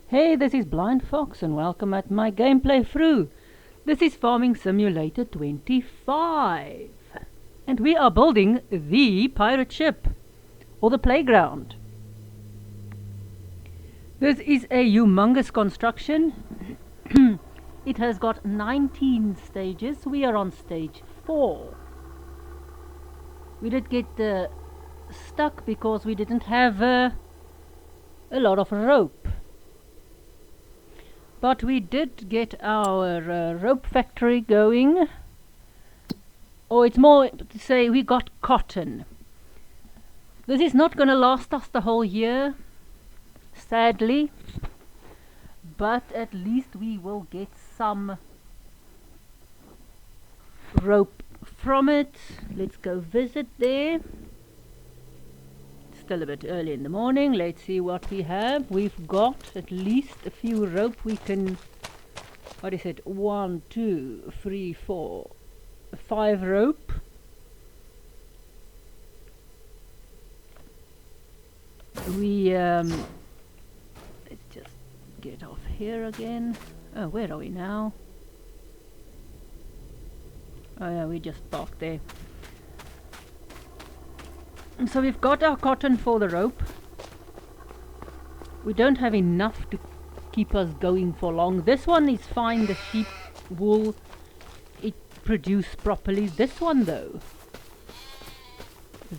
Hey, this is Blind Fox and welcome at my gameplay through. This is Farming Simulator 25. And we are building the pirate ship, or the playground. This is a humongous construction. It has got 19 stages. We are on stage 4. We did get stuck because we didn't have a lot of rope. But we did get our rope factory going. Or it's more to say we got cotton. This is not going to last us the whole year, sadly. But at least we will get some rope from it. Let's go visit there. Still a bit early in the morning. Let's see what we have. We've got at least a few rope we can, what is it, 1, 2, 3, 4, 5 rope. We let's just get off here again. Oh, where are we now? Oh yeah, we just parked there. So we've got our cotton for the rope. We don't have enough to keep us going for long. This one is fine, the sheep wool, it produced properly. This one though,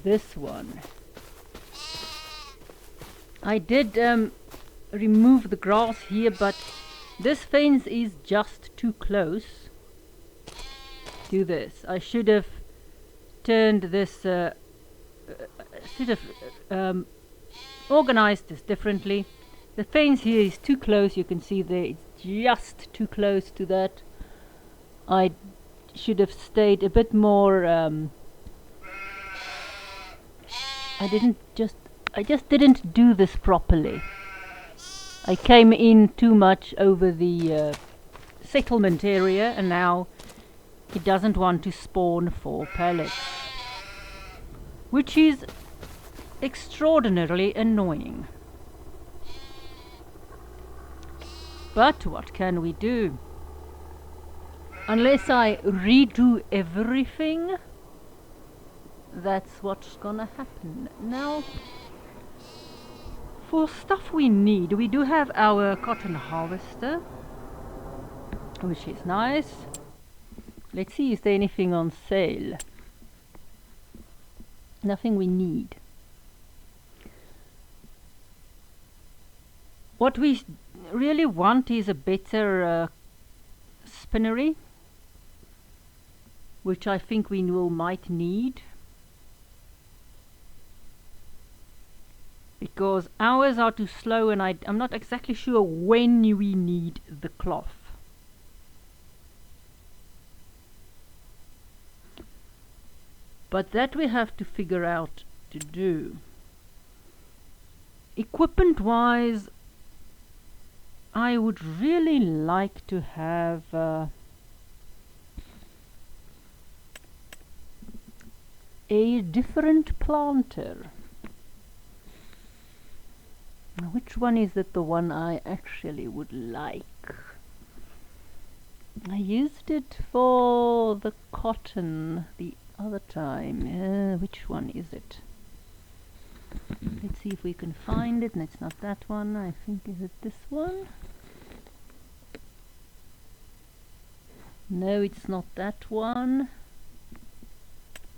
this one, I did remove the grass here, but this fence is just too close to this. I should have turned this should have organized this differently. The fence here is too close, you can see there, it's just too close to that. I should have stayed a bit more, I just didn't do this properly. I came in too much over the settlement area and now it doesn't want to spawn for pellets, which is extraordinarily annoying. But what can we do? Unless I redo everything, that's what's gonna happen. Now, for stuff we need, we do have our cotton harvester, which is nice. Let's see, is there anything on sale? Nothing we need. What we really want is a better spinnery, which I think we might need, because ours are too slow and I'm not exactly sure when we need the cloth. But that we have to figure out to do. Equipment wise, I would really like to have a different planter. Now, which one is it, the one I actually would like? I used it for the cotton the other time. Which one is it? Let's see if we can find it. And it's not that one. I think, is it this one? No, it's not that one.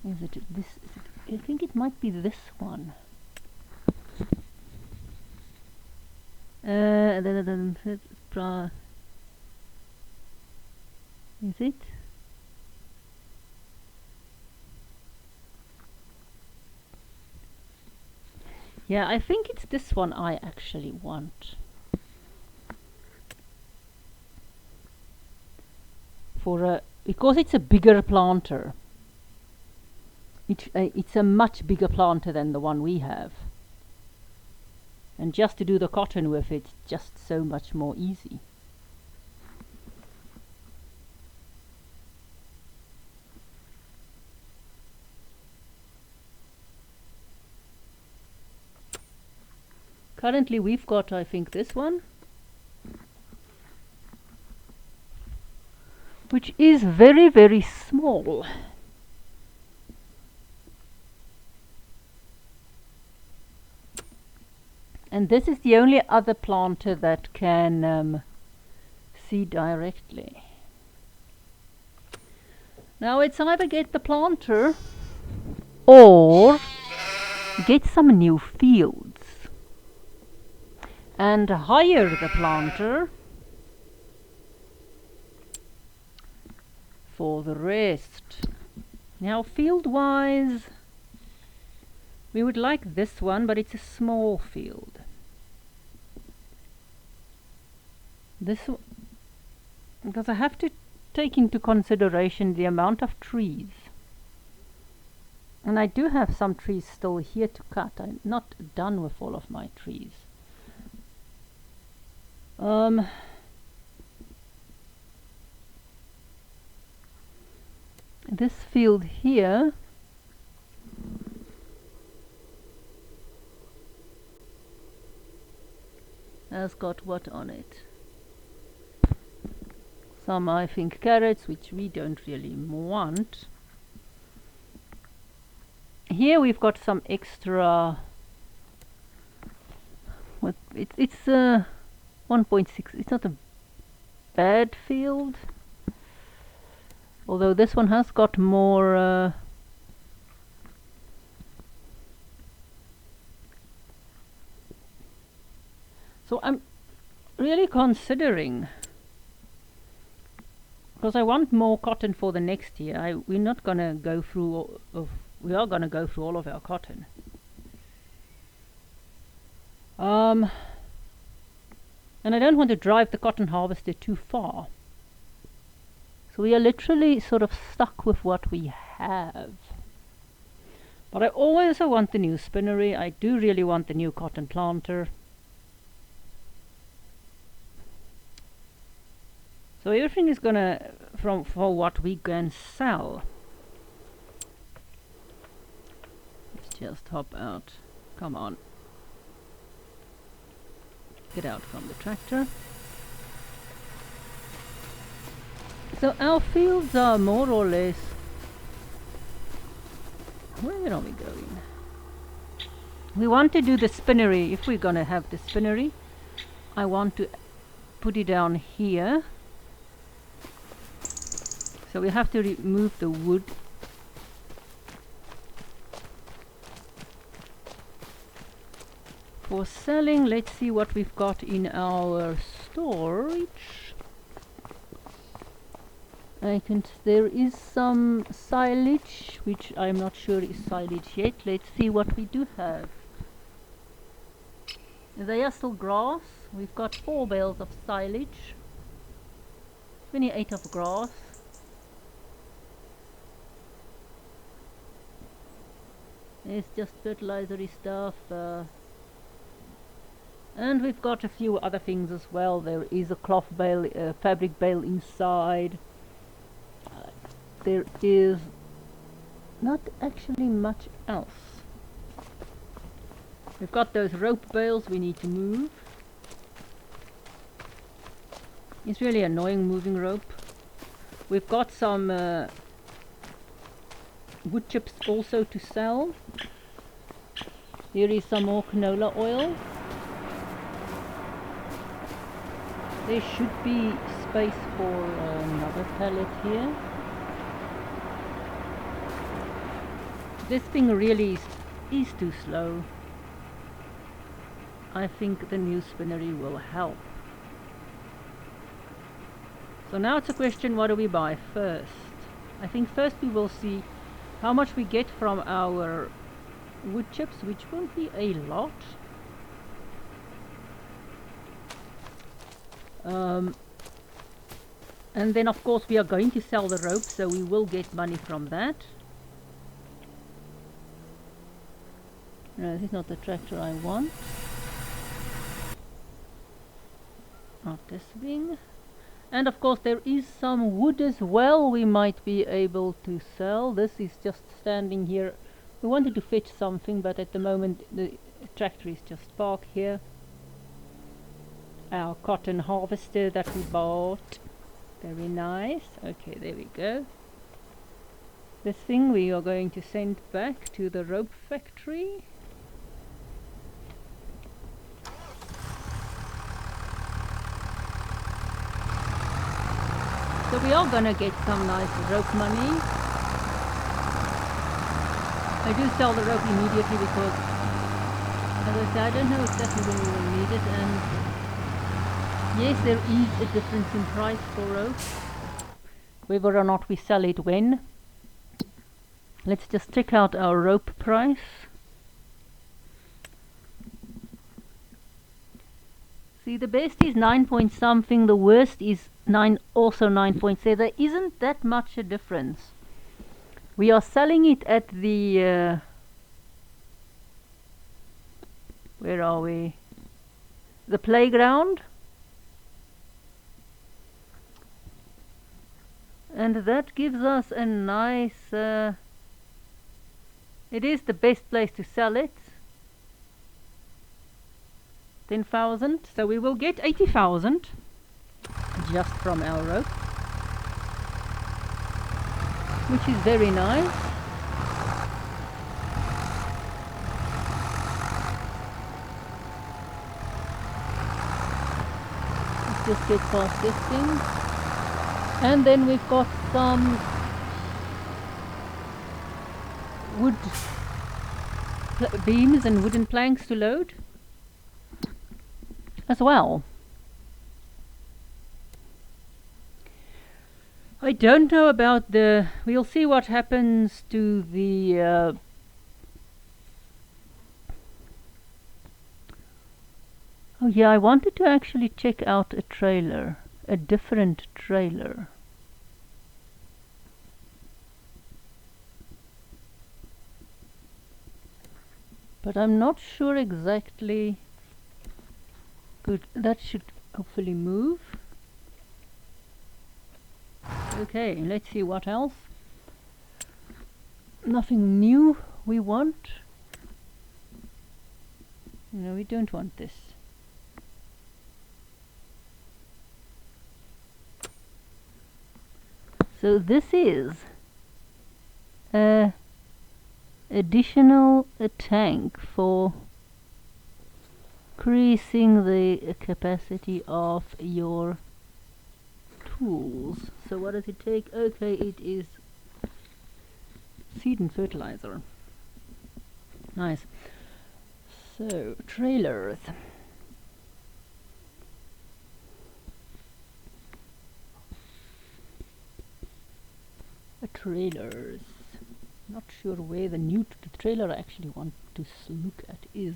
Is it this? I think it might be this one. Is it? Yeah, I think it's this one I actually want. Because it's a bigger planter. It's a much bigger planter than the one we have. And just to do the cotton with it's just so much more easy. Currently we've got, I think, this one. which is very, very small. And this is the only other planter that can see directly. Now it's either get the planter or get some new fields and hire the planter for the rest. Now field wise, we would like this one, but it's a small field. This, because I have to take into consideration the amount of trees. And I do have some trees still here to cut. I'm not done with all of my trees. This field here has got what on it? Some, I think, carrots, which we don't really want. Here we've got some extra. What it's 1.6. It's not a bad field, although this one has got more. So I'm really considering, because I want more cotton for the next year. We're not gonna go through. We are gonna go through all of our cotton. And I don't want to drive the cotton harvester too far. So we are literally sort of stuck with what we have. But I also want the new spinnery. I do really want the new cotton planter. So everything is gonna for what we can sell. Let's just hop out. Come on. Get out from the tractor. So our fields are more or less. Where are we going? We want to do the spinnery. If we're gonna have the spinnery, I want to put it down here. So we have to remove the wood. For selling, let's see what we've got in our storage. There is some silage, which I'm not sure is silage yet. Let's see what we do have. They are still grass. We've got 4 bales of silage, 28 of grass. It's just fertilizery stuff. And we've got a few other things as well. There is a cloth bale, a fabric bale inside. There is not actually much else. We've got those rope bales we need to move. It's really annoying moving rope. We've got some wood chips also to sell. Here is some more canola oil. There should be space for another pallet here. This thing really is too slow. I think the new spinnery will help. So now it's a question, what do we buy first? I think first we will see how much we get from our wood chips, which won't be a lot. And then of course we are going to sell the rope, so we will get money from that. No, this is not the tractor I want. Not this wing. And of course there is some wood as well we might be able to sell. This is just standing here. We wanted to fetch something, but at the moment the tractor is just parked here. Our cotton harvester that we bought. Very nice. Okay, there we go. This thing we are going to send back to the rope factory. So we are gonna get some nice rope money. I do sell the rope immediately because, as I said, I don't know exactly when we will need it, and yes, there is a difference in price for rope, whether or not we sell it when. Let's just check out our rope price. See, the best is 9 point something, the worst is also 9.7. There isn't that much a difference. We are selling it at the where are we? The playground. And that gives us a nice it is the best place to sell it. 10,000, so we will get 80,000 just from our rope, which is very nice. Let's just get past this thing, and then we've got some wood beams and wooden planks to load as well. I don't know about the, we'll see what happens to the oh yeah, I wanted to actually check out a trailer, a different trailer. But I'm not sure exactly. Good, that should hopefully move. Okay, let's see what else. Nothing new we want. No, we don't want this. So this is a additional tank for increasing the capacity of your tools. So what does it take? Okay, it is seed and fertilizer. Nice. So trailers. Trailers. Not sure where the new trailer I actually want to look at is.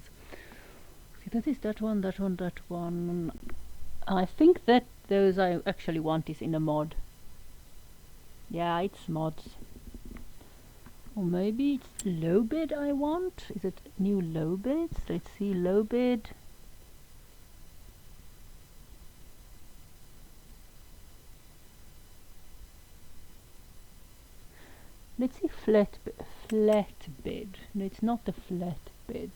See, that is that one, that one, that one. I think that those I actually want is in a mod. Yeah, it's mods. Or maybe it's low bed I want. Is it new low beds? Let's see, low bed. Let's see, flat bed. No, it's not the flat beds.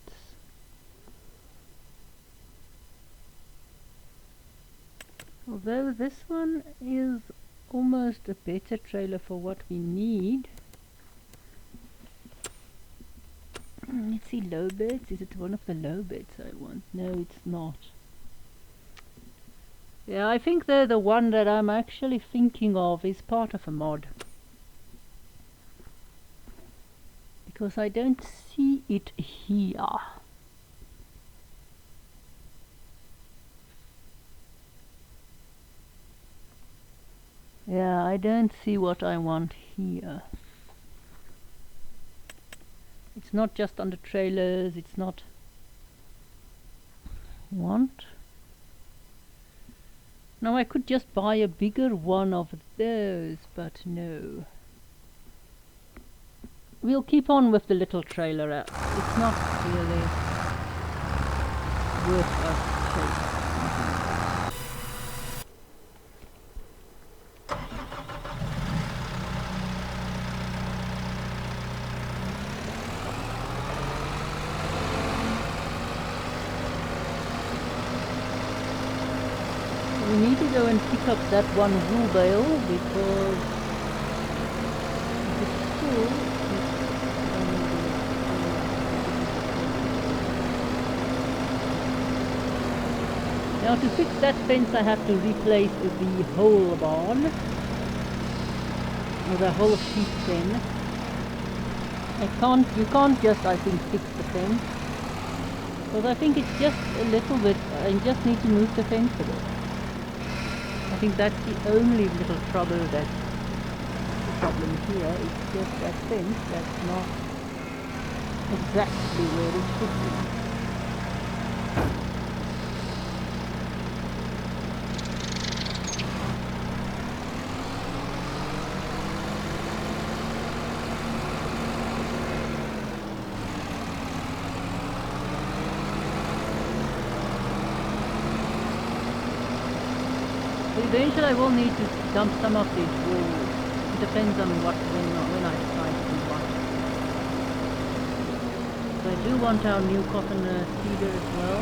Although this one is almost a better trailer for what we need. Let's see, low beds. Is it one of the low beds I want? No, it's not. Yeah, I think the one that I'm actually thinking of is part of a mod. Because I don't see it here. Yeah, I don't see what I want here. It's not just under trailers, it's not want. Now I could just buy a bigger one of those, but no. We'll keep on with the little trailer. It's not really worth us chasing. we need to go and pick up that one wool bale because it's full. Now to fix that fence I have to replace the whole barn, or the whole sheep pen. You can't just, I think, fix the fence, because I think it's just a little bit, I just need to move the fence a bit. I think that's the only little trouble that's the problem here. It's just that fence that's not exactly where it should be. Eventually I will need to dump some of this wool. It depends on when I decide to do what. So I do want our new cotton feeder as well.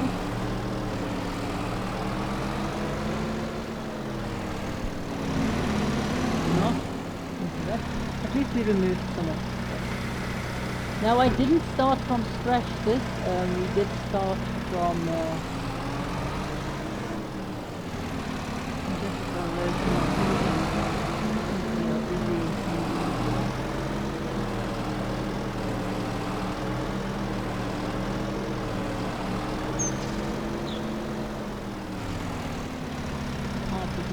Not into that. At least we removed some of it. Now I didn't start from scratch this. We did start from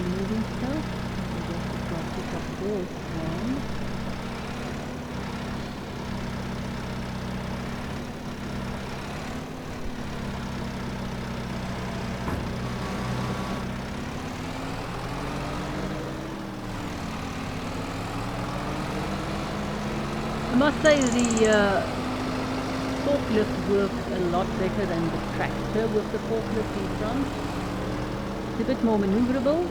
moving stuff. I guess we've got to pick up this one. I must say the forklift works a lot better than the tractor with the forklift in front. It's a bit more maneuverable.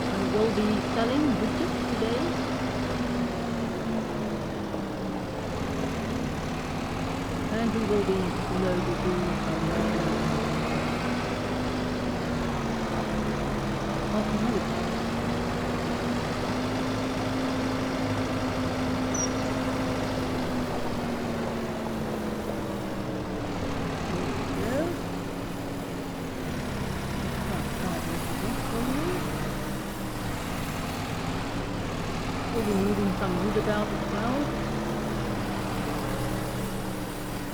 I will be selling widgets today. And we will be loading some wood. We'll be moving some wood about as well.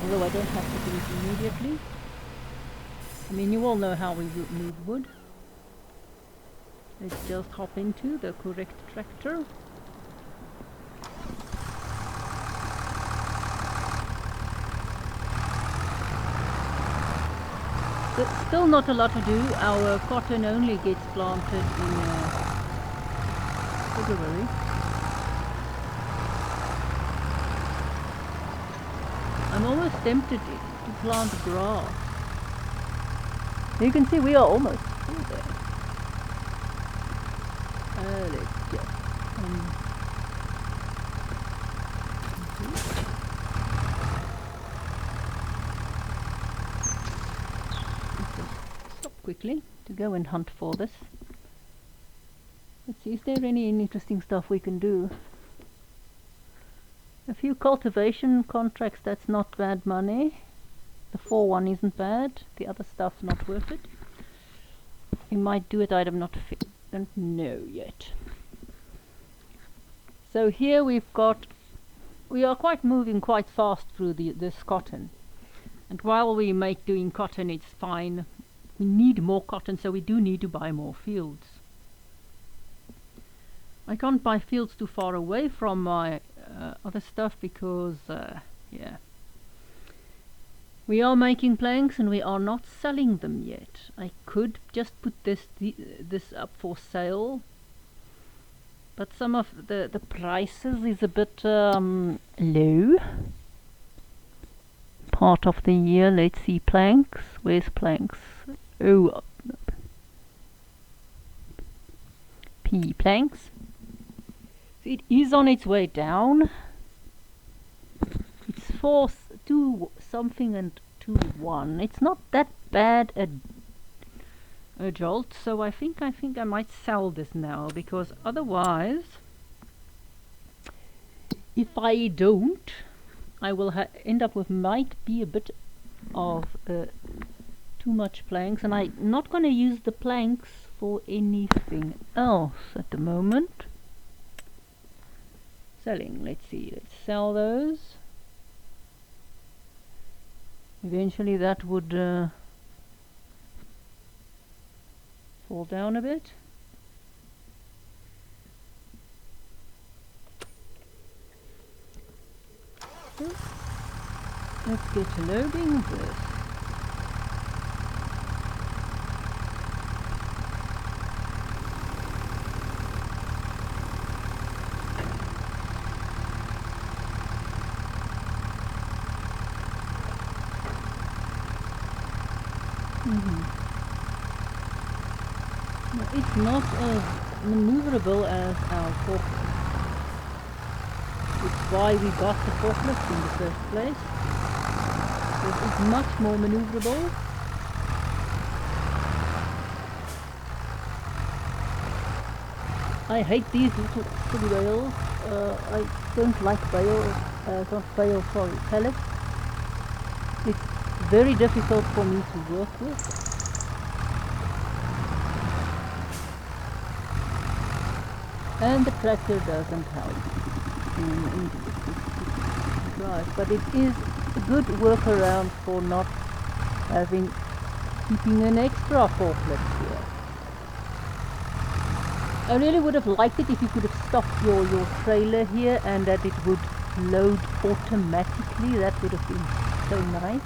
Although I don't have to do it immediately. I mean, you all know how we move wood. Let's just hop into the correct tractor. But still not a lot to do. Our cotton only gets planted in February. I'm almost tempted to plant grass. You can see we are almost through there. Let's just stop quickly to go and hunt for this. Let's see, is there any interesting stuff we can do? A few cultivation contracts, that's not bad money. The 4-1 isn't bad. The other stuff's not worth it. We might do it, I don't know yet. So here we are quite moving quite fast through this cotton. And while we doing cotton, it's fine. We need more cotton, so we do need to buy more fields. I can't buy fields too far away from my other stuff because, yeah. We are making planks and we are not selling them yet. I could just put this up for sale, but some of the prices is a bit low. Part of the year, let's see, planks. Where's planks? Oh, P planks. So it is on its way down. It's 4-2 something and 2-1. It's not that bad a jolt, so I think I might sell this now, because otherwise, if I don't, I will end up with might be a bit of too much planks, and I'm not going to use the planks for anything else at the moment. Selling, let's see, let's sell those. Eventually that would fall down a bit. So, let's get to loading this. No, it's not as maneuverable as our forklift. It's why we got the forklift in the first place. It's much more maneuverable. I hate these little silly bales. I don't like bales, pellets. It's very difficult for me to work with. And the tractor doesn't help in drive, but it is a good workaround for not keeping an extra forklift here. I really would have liked it if you could have stopped your trailer here and that it would load automatically. That would have been so nice.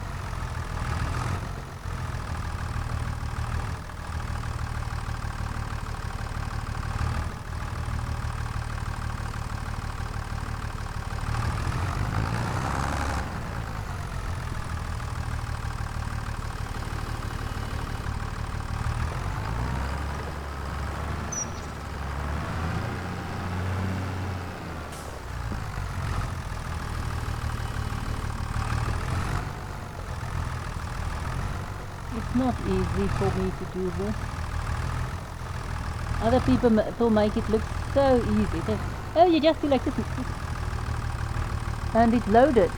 It's not easy for me to do this. Other people will make it look so easy. They, oh, you just do like this and it's loaded.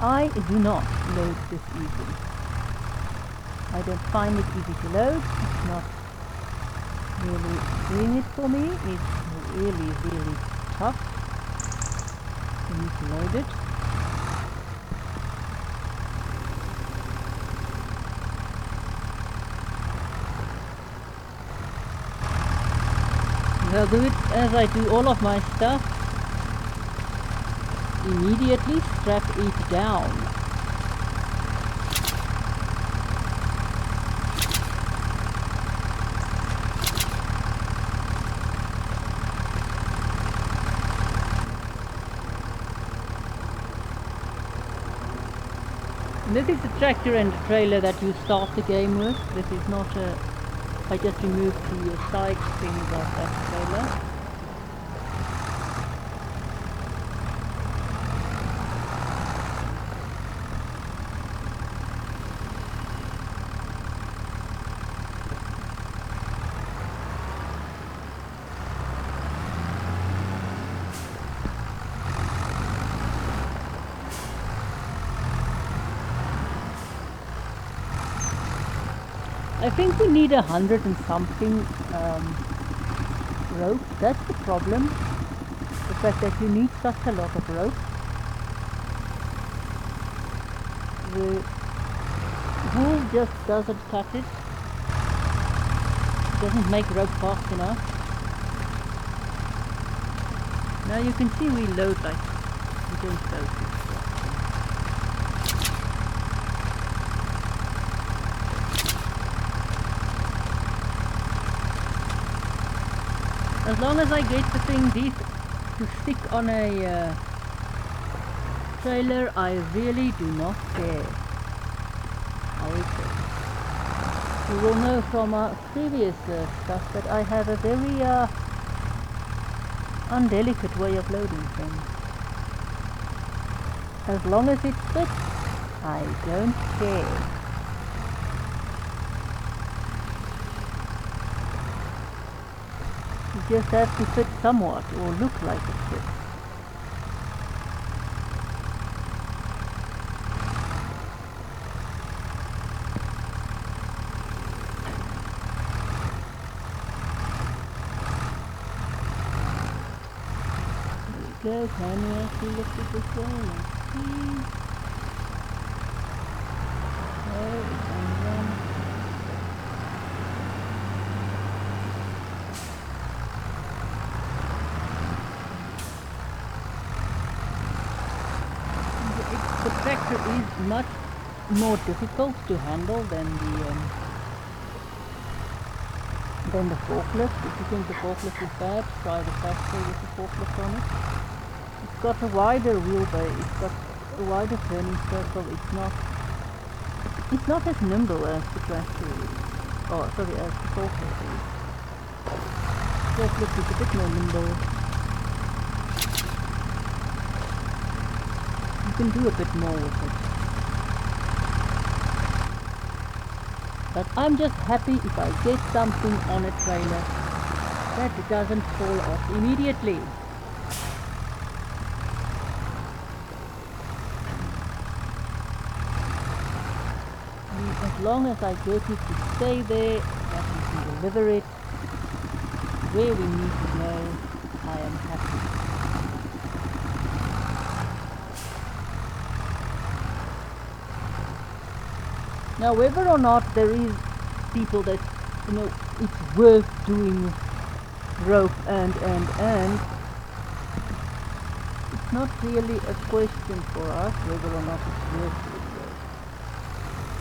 I do not load this easily. I don't find it easy to load. It's not really doing it for me. It's really, really tough for me to load it. I'll do it as I do all of my stuff. Immediately strap it down. This is the tractor and the trailer that you start the game with. This is not a... I just removed the side things of that trailer. I think we need 100 and something rope. That's the problem. The fact that you need such a lot of rope. The wool just doesn't cut it. It doesn't make rope fast enough. Now you can see we load like we don't load this. As long as I get the thing to stick on a trailer, I really do not care how it goes. You will know from previous stuff that I have a very undelicate way of loading things. As long as it fits, I don't care. It just has to fit somewhat, or look like it fits. There we go, can we actually lift it this way? Let's see. There we go. The tractor is much more difficult to handle than the forklift. If you think the forklift is bad, try the tractor with the forklift on it. It's got a wider wheelbase, it's got a wider turning circle, it's not as nimble as the tractor is. Oh, sorry, as the forklift is. Forklift is a bit more nimble. You can do a bit more with it. But I'm just happy if I get something on a trailer that it doesn't fall off immediately. As long as I get it to stay there, that we can deliver it where we need to go, I am happy. Now, whether or not there is people that, it's worth doing rope and, it's not really a question for us whether or not it's worth doing rope.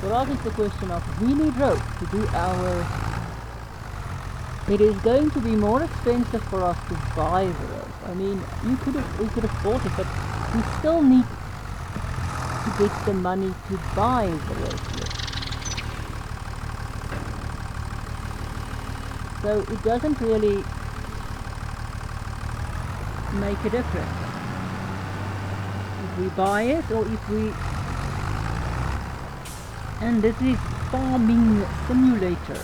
For us, it's a question of we need rope to do our. It is going to be more expensive for us to buy the rope. I mean, we could have bought it, but we still need to get the money to buy the rope with. So it doesn't really make a difference if we buy it or if we. And this is farming simulator,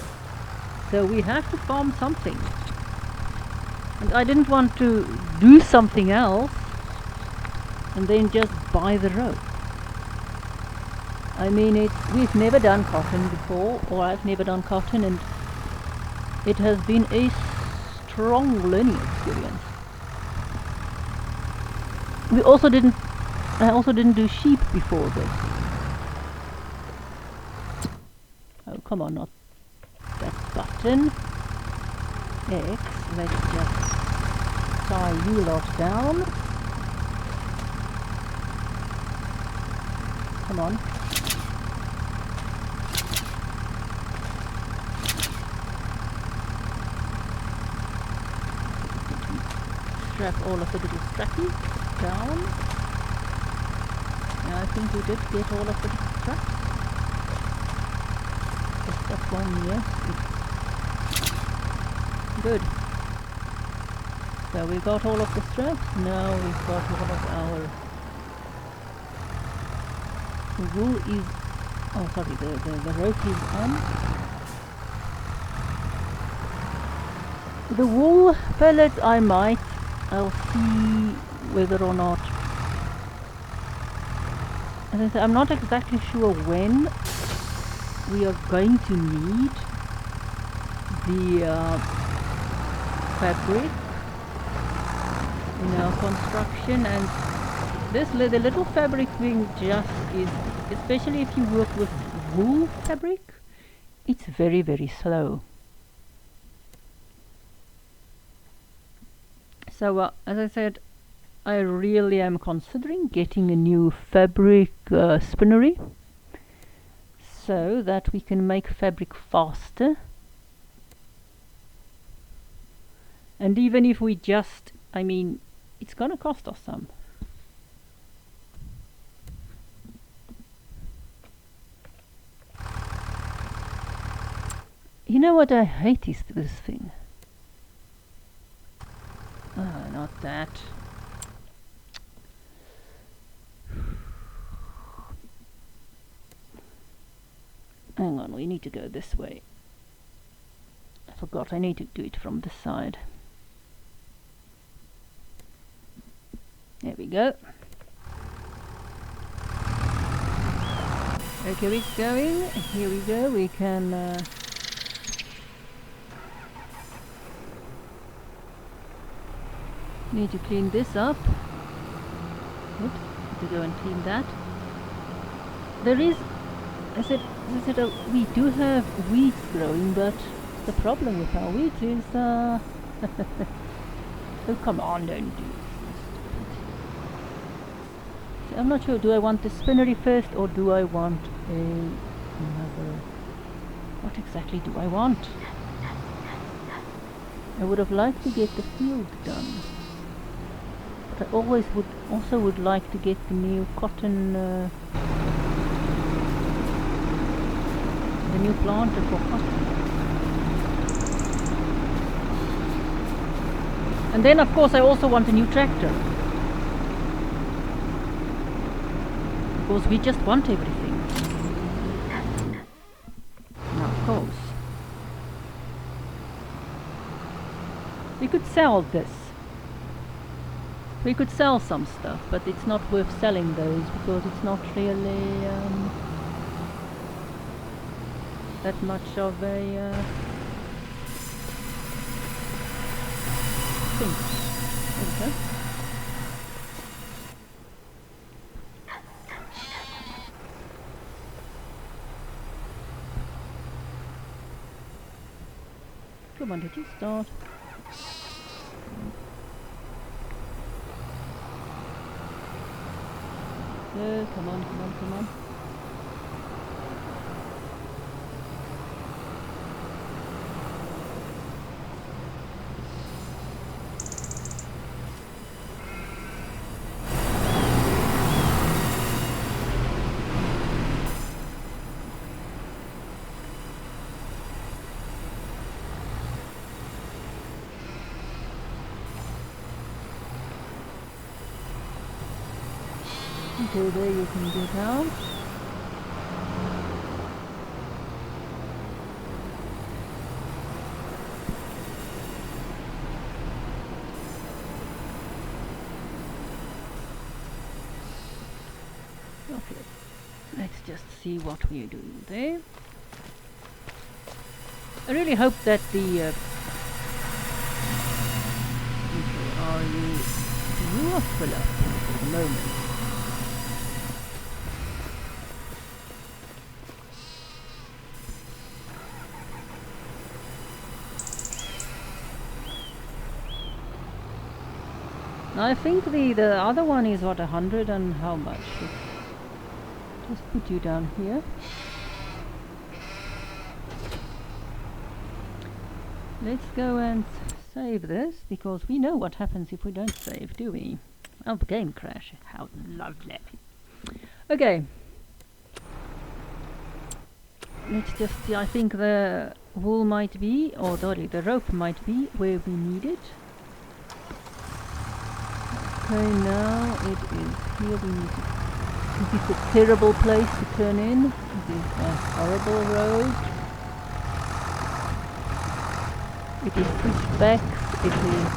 so we have to farm something. And I didn't want to do something else and then just buy the rope. I mean, we've never done cotton before, or I've never done cotton, and it has been a strong learning experience. I also didn't do sheep before this. Oh, come on, not that button. X, let's just tie you lot down. Come on. Strap all of the little strappies down. Yeah, I think we did get all of the straps. That's one, yes. Good. So we got all of the straps. Now we've got all of our. The wool is. Oh, sorry. The rope is on. The wool pellets I'll see whether or not. As I said, I'm not exactly sure when we are going to need the fabric in our construction, and the little fabric thing just is, especially if you work with wool fabric, it's very, very slow. So as I said, I really am considering getting a new fabric spinnery so that we can make fabric faster. And even if we just, I mean, it's gonna cost us some. You know what I hate is this thing. Oh, not that. Hang on, we need to go this way. I forgot, I need to do it from the side. There we go. Okay, it's going. Here we go. We can need to clean this up. Good. Need to go and clean that. There is, we do have weeds growing, but the problem with our weeds is oh, come on, don't do this. So I'm not sure, do I want the spinnery first or do I want another? What exactly do I want? I would have liked to get the field done, but I always would like to get the new cotton, the new planter for cotton. And then of course I also want a new tractor, because we just want everything. Now of course we could sell this. We could sell some stuff, but it's not worth selling those because it's not really that much of a thing. There we go. Come on, did you start? So, come on, come on, come on. Okay, there you can get out. Okay, let's just see what we are doing there. I really hope that the you are full up for the moment. I think the other one is what, 100 and how much? Just put you down here. Let's go and save this, because we know what happens if we don't save, do we? Oh, the game crash. How lovely. Okay. Let's just see. I think the wool might be, or the rope might be where we need it. Okay, now it is here. We need to. This is a terrible place to turn in. It is a horrible road. It is pushed back. It is.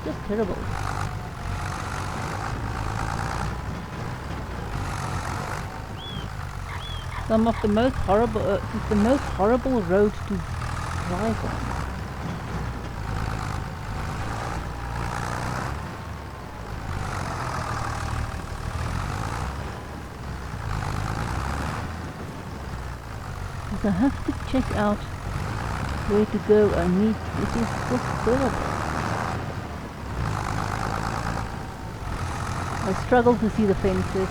Just terrible. Some of the most horrible, it's the most horrible road to drive on. Because I have to check out where to go. I need, it is just terrible. I struggle to see the fences.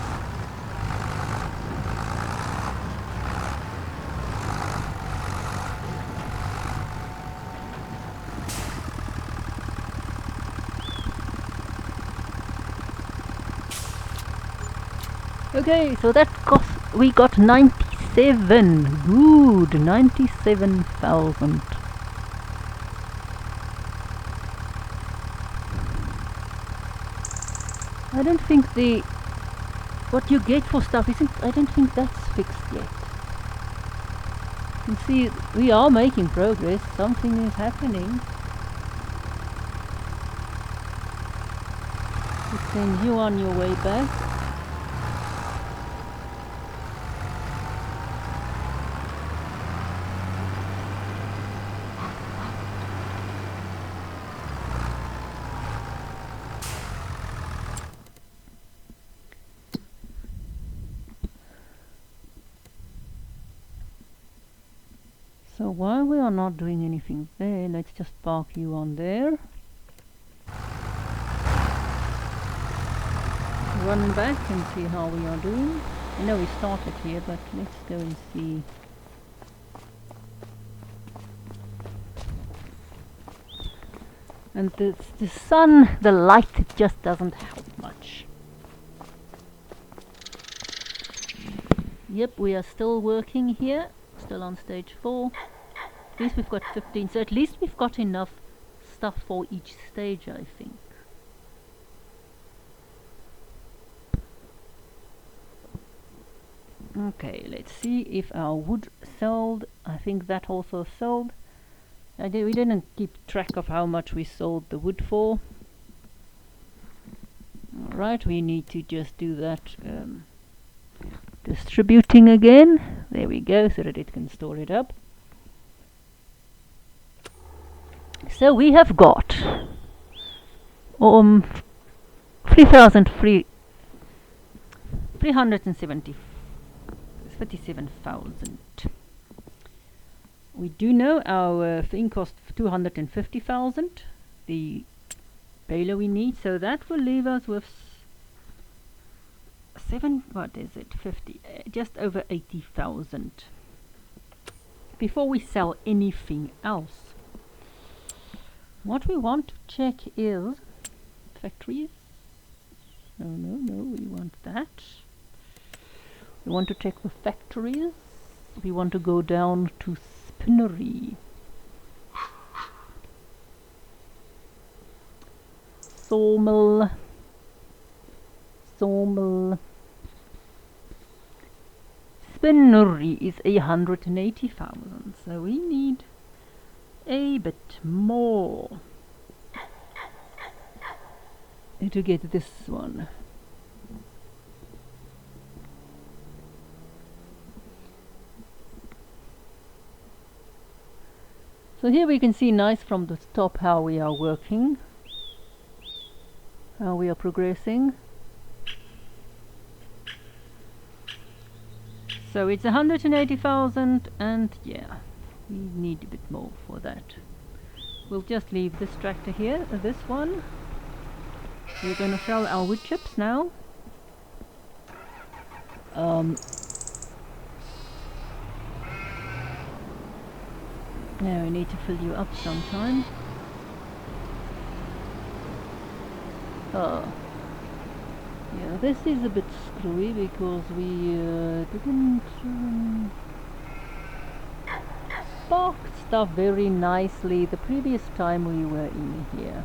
Okay, so that cost, we got 97. Good, 97,000. I don't think what you get for stuff I don't think that's fixed yet. You can see we are making progress, something is happening. Let's send you on your way back. So while we are not doing anything there, let's just park you on there. Run back and see how we are doing. I know we started here, but let's go and see. And the sun, the light, it just doesn't help much. Yep, we are still working here. Still on stage 4. At least we've got 15, so at least we've got enough stuff for each stage, I think. Okay, let's see if our wood sold. I think that also sold. We didn't keep track of how much we sold the wood for. Alright, we need to just do that distributing again. There we go, so that it can store it up. So we have got 337,000. We do know our thing cost 250,000, the baler we need, so that will leave us with 50, just over 80,000 before we sell anything else. What we want to check is factories. No, we want that. We want to check the factories. We want to go down to spinnery. Sawmill. Spinnery is 180,000, so we need a bit more to get this one. So here we can see nice from the top how we are working, how we are progressing. So it's 180,000, and yeah, we need a bit more for that. We'll just leave this tractor here, this one. We're going to sell our wood chips now. Now we need to fill you up sometime. Yeah, this is a bit screwy because we didn't park stuff very nicely the previous time we were in here.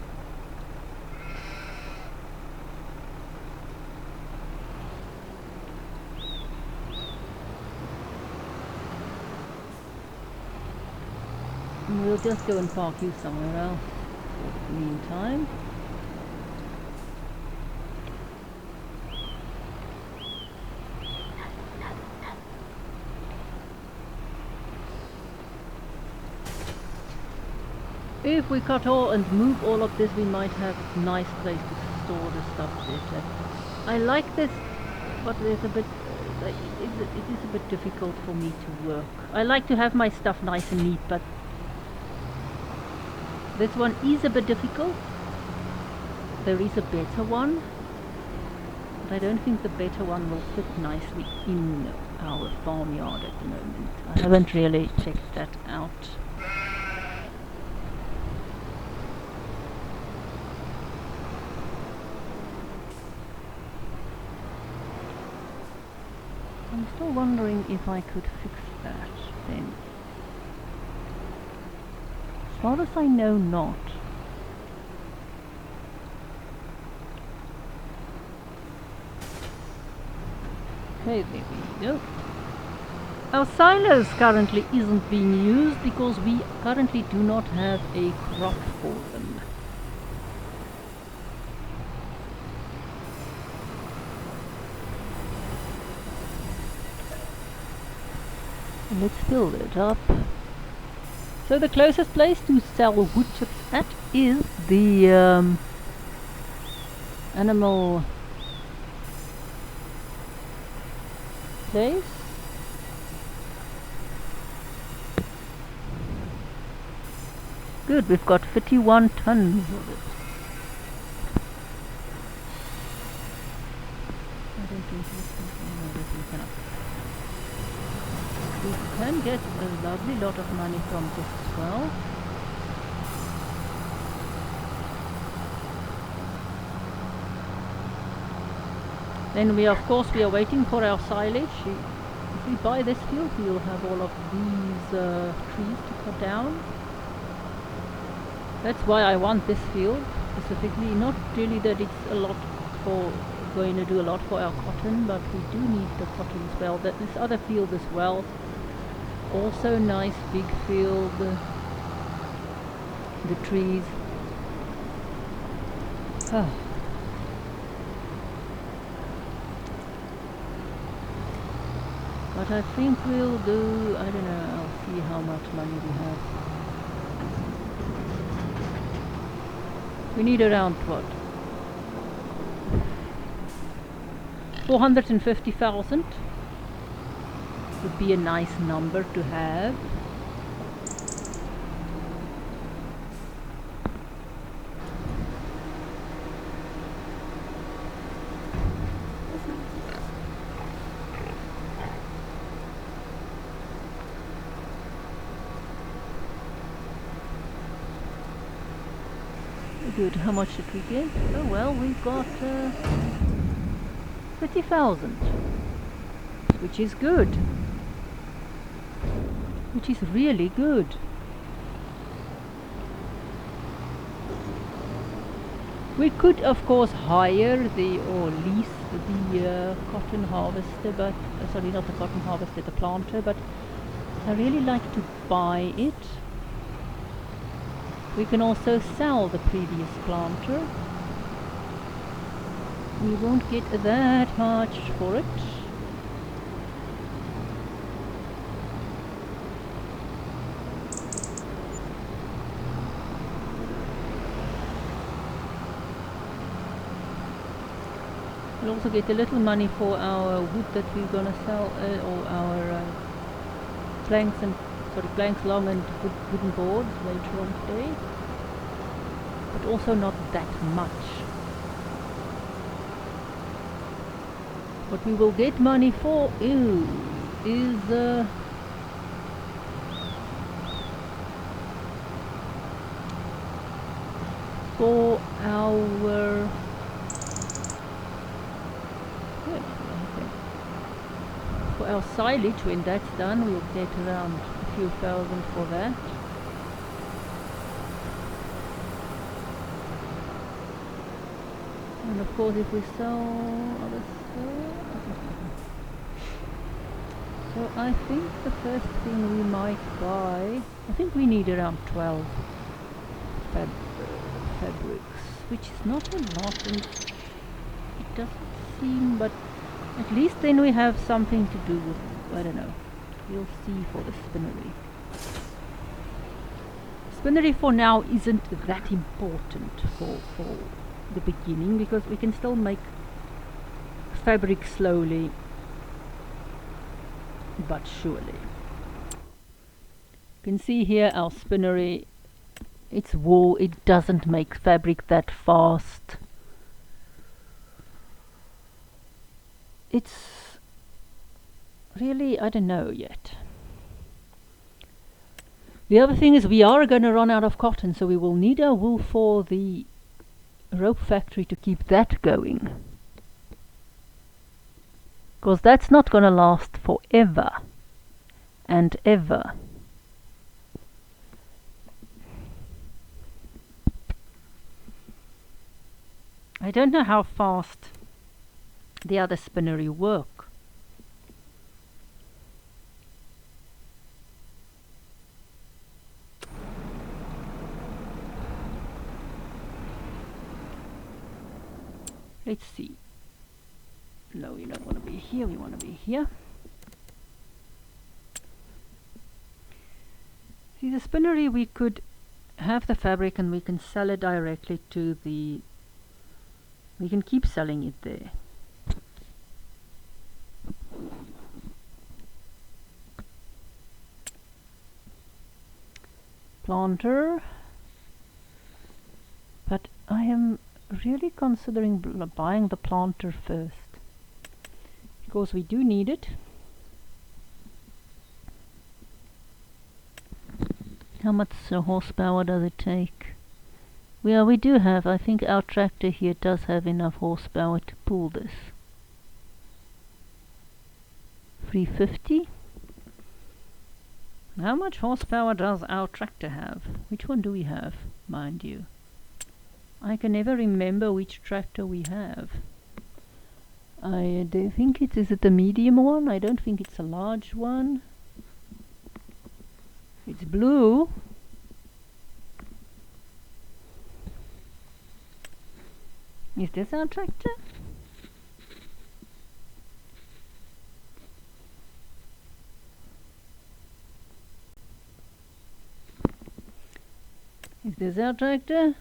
We'll just go and park you somewhere else for the meantime. If we cut all and move all of this, we might have a nice place to store the stuff better. I like this, but there's a bit, it is a bit difficult for me to work. I like to have my stuff nice and neat, but this one is a bit difficult. There is a better one, but I don't think the better one will fit nicely in our farmyard at the moment. I haven't really checked that out. Still wondering if I could fix that then. As far as I know, not. Okay, there we go. Our silos currently isn't being used because we currently do not have a crop for them. Let's fill it up. So the closest place to sell wood chips at is the animal place. Good, we've got 51 tons of it. I don't think this enough. We can get a lovely lot of money from this as well. Then we of course we are waiting for our silage. If we buy this field, we will have all of these trees to cut down. That's why I want this field specifically. Not really that it's a lot for going to do a lot for our cotton, but we do need the cotton as well. That this other field as well. Also nice big field, the trees. But I think we'll do, I don't know, I'll see how much money we have. We need around what? 450,000 would be a nice number to have. Good, how much did we get? Oh well, we got 30,000, which is good. Which is really good. We could of course hire or lease the cotton harvester, but sorry, not the cotton harvester, the planter, but I really like to buy it. We can also sell the previous planter. We won't get that much for it. We'll also get a little money for our wood that we're gonna sell, or our planks and planks long and wooden boards later on today, but also not that much. What we will get money for is for our silage. When that's done, we'll get around a few thousand for that. And of course if we sell other stuff, so I think the first thing we might buy, I think we need around 12 fabrics, which is not a lot, and it doesn't seem, but at least then we have something to do with, I don't know, we'll see for the spinnery. Spinnery for now isn't that important for the beginning, because we can still make fabric slowly but surely. You can see here our spinnery, it's wool, it doesn't make fabric that fast. It's really, I don't know yet. The other thing is we are going to run out of cotton, so we will need our wool for the rope factory to keep that going. Because that's not going to last forever and ever. I don't know how fast the other spinnery work. Let's see. No, we don't want to be here, we want to be here. See, the spinnery, we could have the fabric and we can sell it directly to the... We can keep selling it there. Planter. But I am really considering buying the planter first, because we do need it. How much horsepower does it take? We do have, I think our tractor here does have enough horsepower to pull this. 350. How much horsepower does our tractor have? Which one do we have, mind you? I can never remember which tractor we have. I do think is it the medium one? I don't think it's a large one. It's blue. Is this our tractor? Is this our tractor?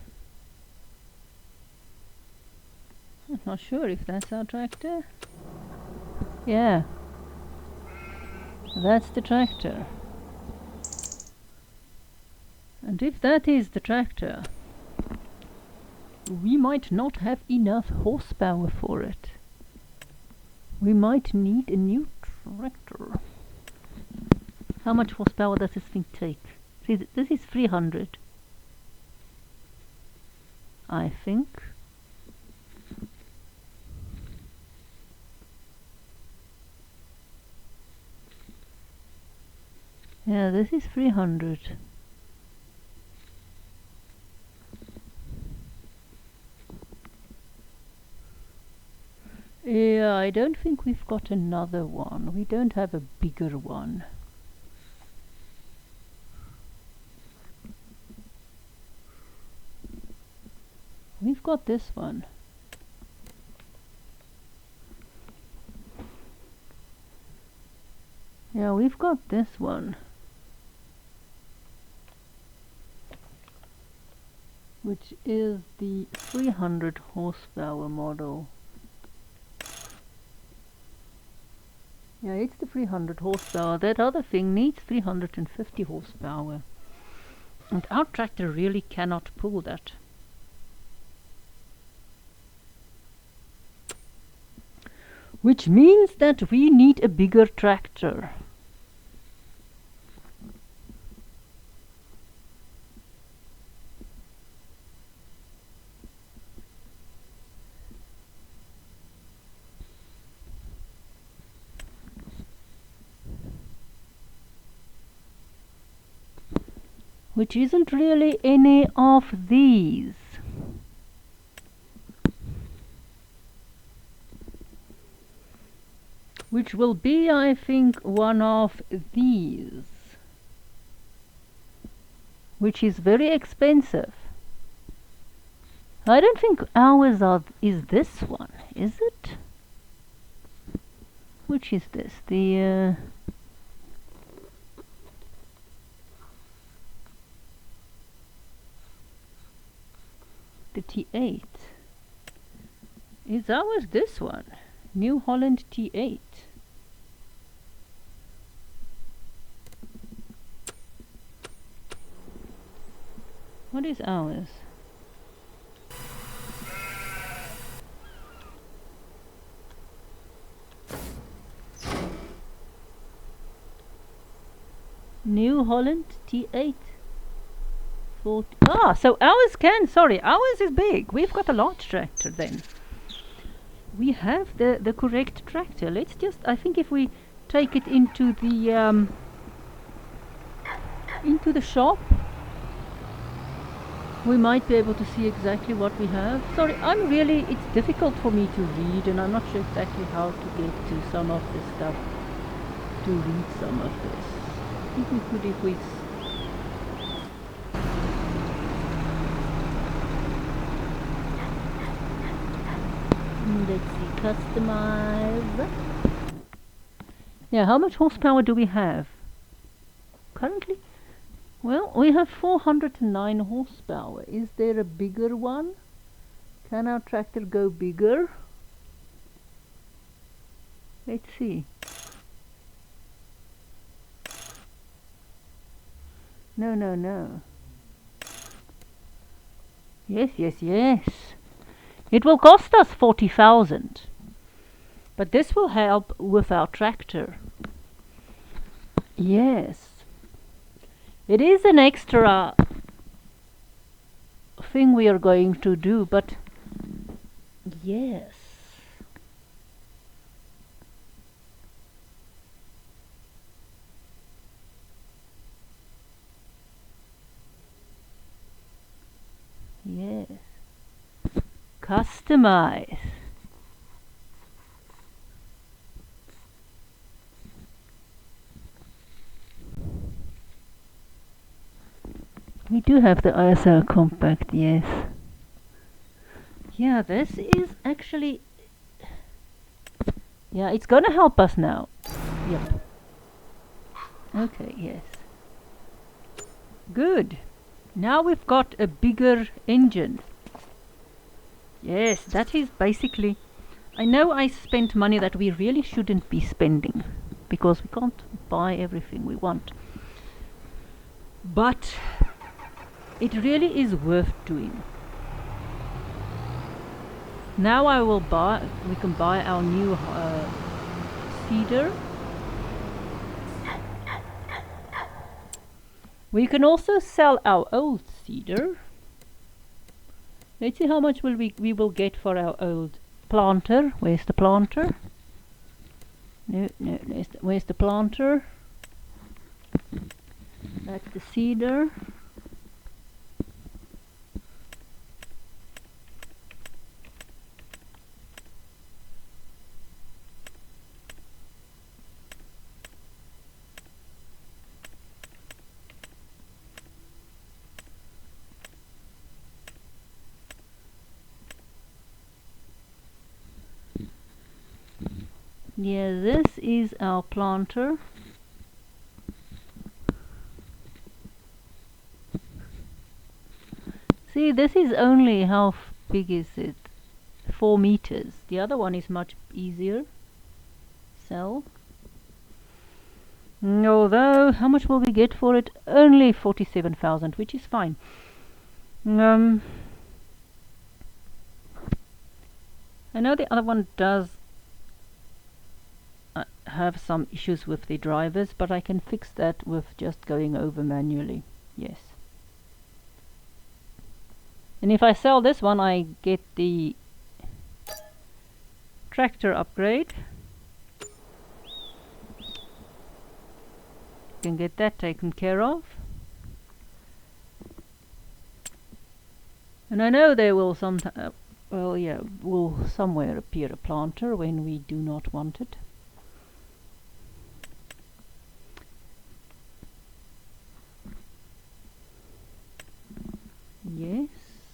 I'm not sure if that's our tractor. Yeah. That's the tractor. And if that is the tractor, we might not have enough horsepower for it. We might need a new tractor. How much horsepower does this thing take? See, this is 300. I think. Yeah, this is 300. Yeah, I don't think we've got another one. We don't have a bigger one. We've got this one. Yeah, we've got this one, which is the 300 horsepower model. Yeah, it's the 300 horsepower. That other thing needs 350 horsepower. And our tractor really cannot pull that. Which means that we need a bigger tractor. Which isn't really any of these. Which will be, I think, one of these. Which is very expensive. I don't think ours is this one, is it? Which is this? The T8. Is ours this one? New Holland T8. What is ours? New Holland T8. Ah, so ours can, sorry, ours is big. We've got a large tractor then. we have the correct tractor. Let's just, I think if we take it into the shop, we might be able to see exactly what we have. Sorry, it's difficult for me to read, and I'm not sure exactly how to get to some of this stuff, to read some of this. I think we could if we... Let's see, customize. Yeah, how much horsepower do we have? Currently, well, we have 409 horsepower. Is there a bigger one? Can our tractor go bigger? Let's see. No. Yes. It will cost us 40,000. But this will help with our tractor. Yes. It is an extra thing we are going to do, but yes. Yes. Customize. We do have the ISO compact, yes. Yeah, this is actually... Yeah, it's gonna help us now. Yep. Okay, yes. Good. Now we've got a bigger engine. Yes, that is basically... I know I spent money that we really shouldn't be spending, because we can't buy everything we want. But it really is worth doing. Now we can buy our new seeder. We can also sell our old seeder. Let's see how much we will get for our old planter. Where's the planter? No, where's the planter? That's the seeder. Yeah, this is our planter. See, this is only, how big is it? 4 meters. The other one is much easier. Sell. Although, how much will we get for it? Only 47,000, which is fine. I know the other one does have some issues with the drivers, but I can fix that with just going over manually. Yes. And if I sell this one, I get the tractor upgrade. Can get that taken care of. And I know there will will somewhere appear a planter when we do not want it. Yes,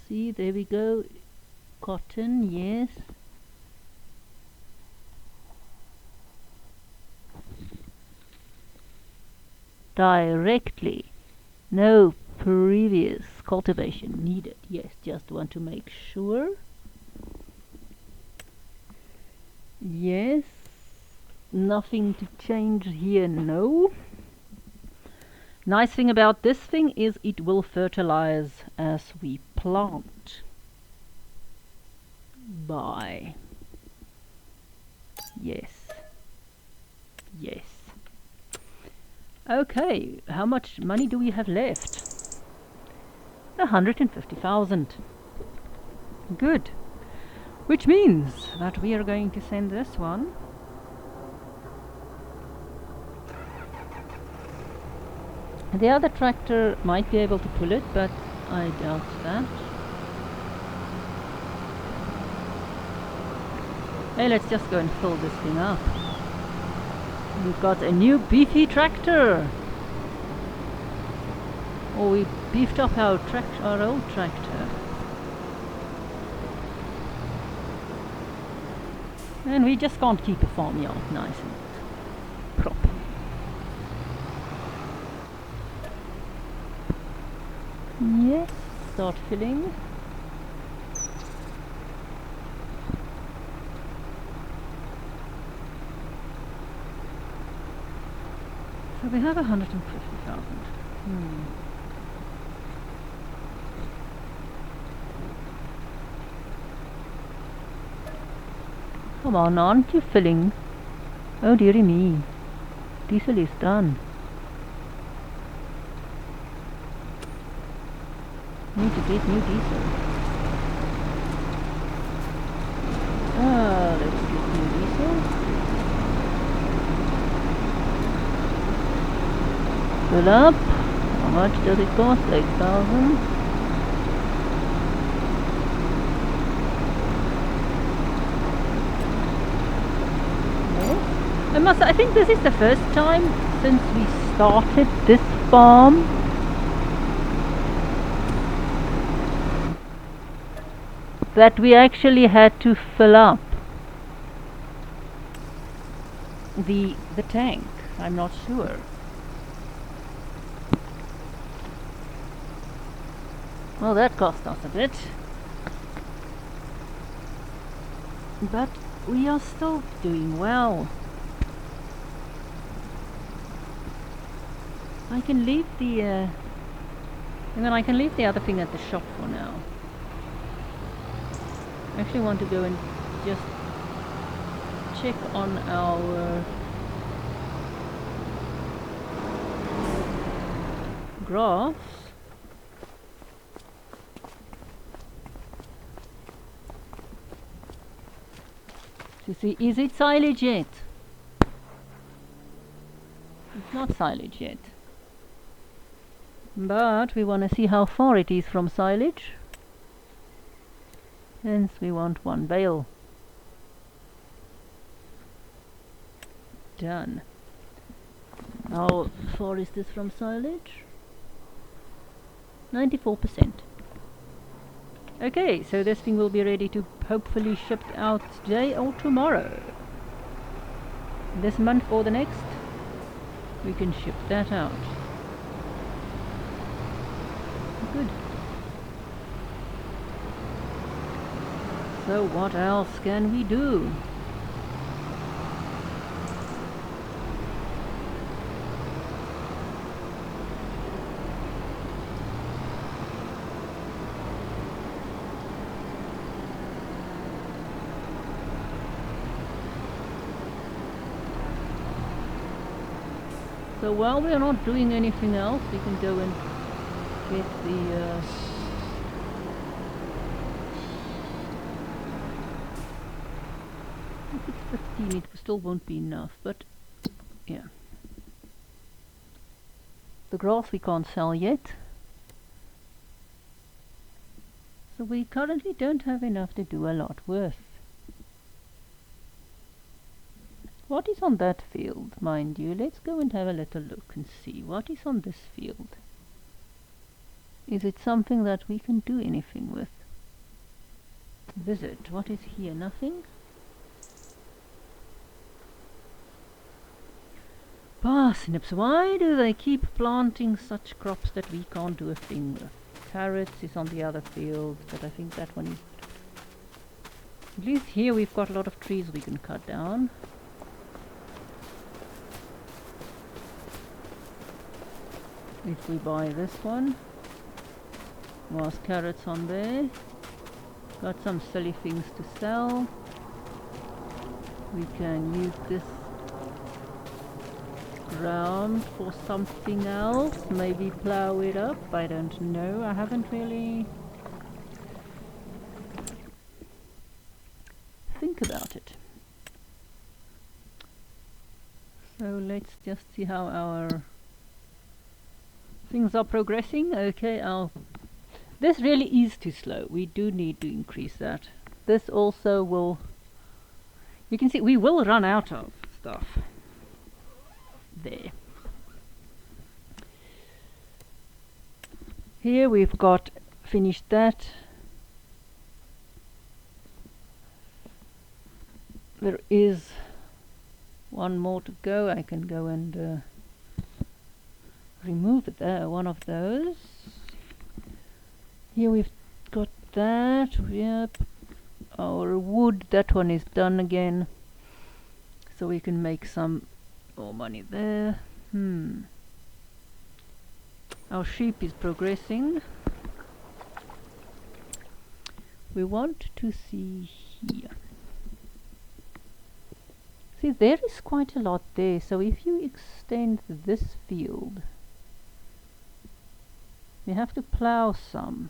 see, there we go. Cotton, yes. Directly. No previous cultivation needed. Yes, just want to make sure. Yes. Nothing to change here, no. Nice thing about this thing is it will fertilize as we plant. By. Yes. Yes. Okay, how much money do we have left? 150,000. Good. Which means that we are going to send this one the other tractor might be able to pull it, but I doubt that. Hey, let's just go and fill this thing up. We've got a new beefy tractor. Or we beefed up our old tractor. And we just can't keep a farmyard nice and proper. Yes, start filling. So we have 150,000. Come on, aren't you filling? Oh dearie me. Diesel is done. Need to get new diesel. Let's get new diesel. Fill up. How much does it cost? 8,000. I think this is the first time since we started this farm that we actually had to fill up the tank. I'm not sure. Well, that cost us a bit, but we are still doing well. I can leave the I can leave the other thing at the shop for now. I actually want to go and just check on our grass. To see, is it silage yet? It's not silage yet. But we want to see how far it is from silage. Hence we want one bale. Done. How far is this from silage? 94%. Okay, so this thing will be ready to hopefully shipped out today or tomorrow. This month or the next, we can ship that out. Good. So what else can we do? So while we are not doing anything else, we can go and get the if it's 15 it still won't be enough, but yeah. The grass we can't sell yet, so we currently don't have enough to do a lot with. What is on that field, mind you? Let's go and have a little look and see what is on this field. Is it something that we can do anything with? Visit. What is here? Nothing? Parsnips. Why do they keep planting such crops that we can't do a thing with? Carrots is on the other field, but I think that one is... At least here we've got a lot of trees we can cut down. If we buy this one, was carrots on there, got some silly things to sell. We can use this ground for something else, maybe plow it up, I don't know, I haven't really think about it. So let's just see how our things are progressing. Okay, this really is too slow. We do need to increase that. This also will, you can see we will run out of stuff there. Here we've got finished that. There is one more to go. I can go and remove one of those. Here we've got that. Yep. Our wood, that one is done again. So we can make some more money there. Our sheep is progressing. We want to see here. See, there is quite a lot there, so if you extend this field, you have to plough some.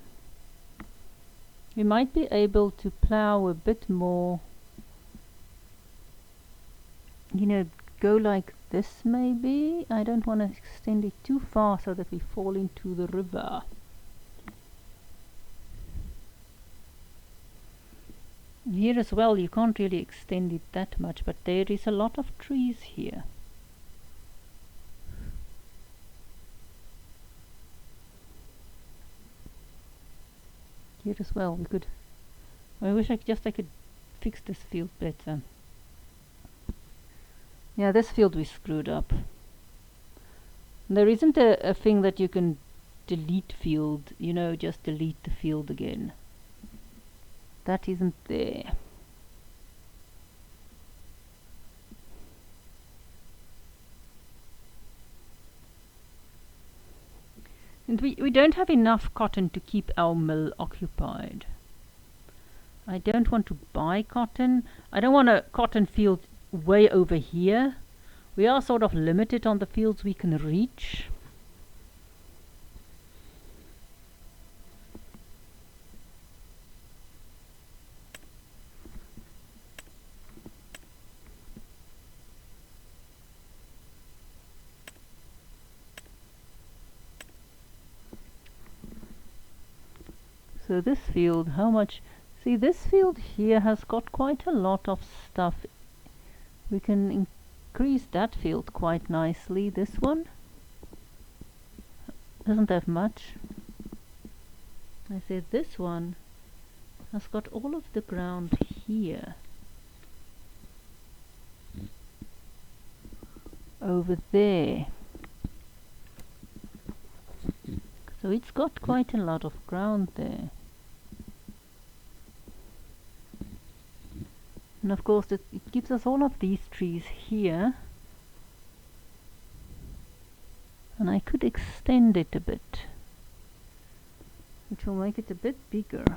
We might be able to plough a bit more, you know, go like this maybe. I don't want to extend it too far so that we fall into the river. Here as well, you can't really extend it that much, but there is a lot of trees here. Here as well, we could. I wish I could fix this field better. Yeah, this field we screwed up. There isn't a thing that you can delete field, you know, just delete the field again. That isn't there. And we don't have enough cotton to keep our mill occupied. I don't want to buy cotton. I don't want a cotton field way over here. We are sort of limited on the fields we can reach. So this field, how much? See, this field here has got quite a lot of stuff. We can increase that field quite nicely. This one doesn't have much. I said this one has got all of the ground here. Over there. So it's got quite a lot of ground there. And of course it gives us all of these trees here. And I could extend it a bit, which will make it a bit bigger. I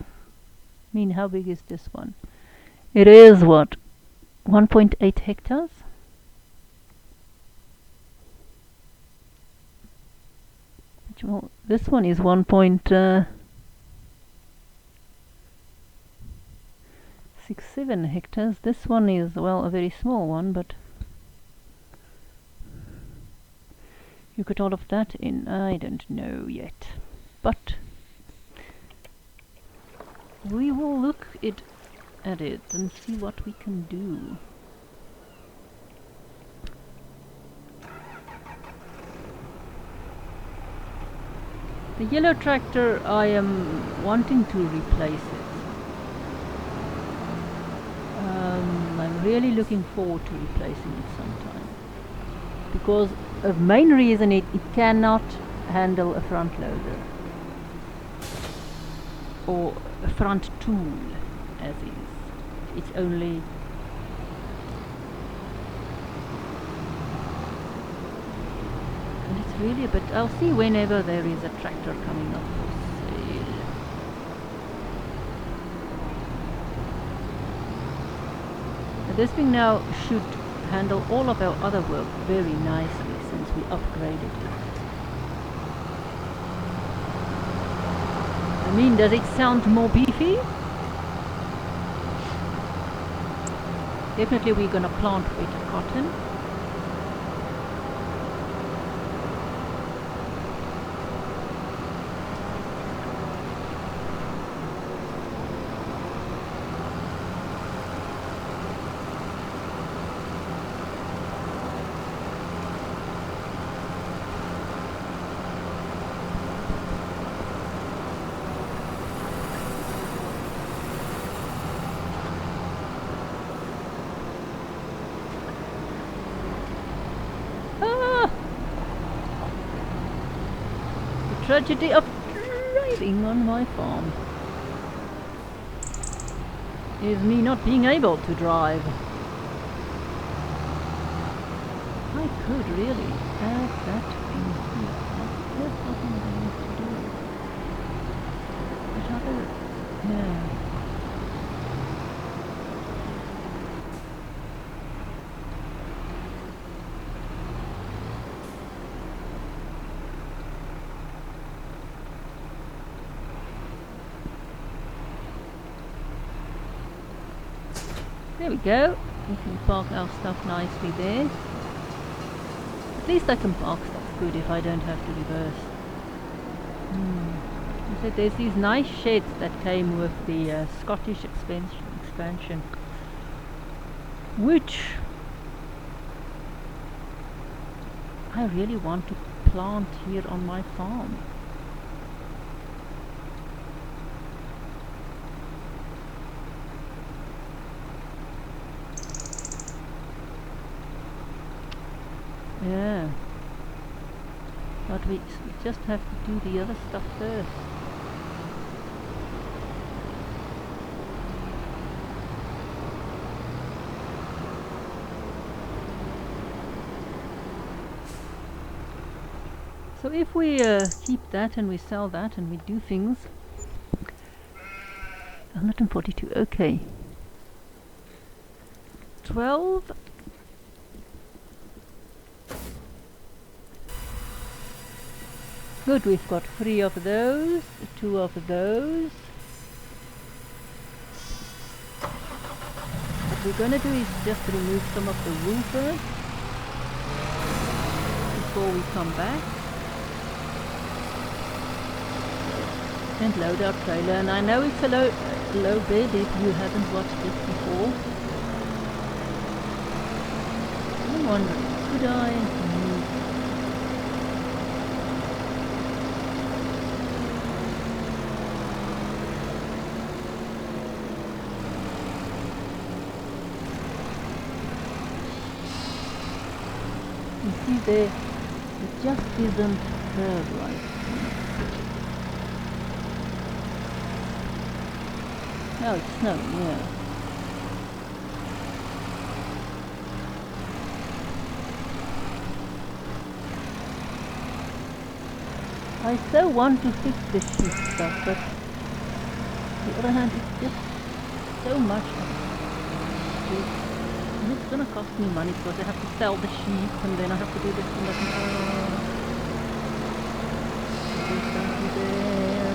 mean, how big is this one? It is what? 1.8 hectares? Well, this one is 1.67 hectares. This one is, well, a very small one, but you got all of that in. I don't know yet, but we will look at it and see what we can do. The yellow tractor, I am wanting to replace it. I'm really looking forward to replacing it sometime. Because the main reason it cannot handle a front loader. Or a front tool, as is. It's only... And it's really a bit... I'll see whenever there is a tractor coming up for sale. This thing now should handle all of our other work very nicely since we upgraded it. I mean, does it sound more beefy? Definitely we're gonna plant better cotton. Tragedy of driving on my farm is me not being able to drive. I could really add that thing here. There's nothing I need to do. There's other, yeah. There we go. We can park our stuff nicely there. At least I can park stuff good if I don't have to reverse. I said there's these nice sheds that came with the Scottish expansion, which I really want to plant here on my farm. Yeah, but we just have to do the other stuff first. So if we keep that and we sell that and we do things, 142, okay. 12. Good, we've got 3 of those, 2 of those. What we're gonna do is just remove some of the wool first before we come back and load our trailer. And I know it's a low bed if you haven't watched it before. I'm wondering, could I? You see there, it just isn't curved right. Oh, it's snowing, yeah. I so want to fix the sheep stuff, but on the other hand, it's just so much. And it's gonna cost me money because I have to sell the sheep and then I have to do this and that. There.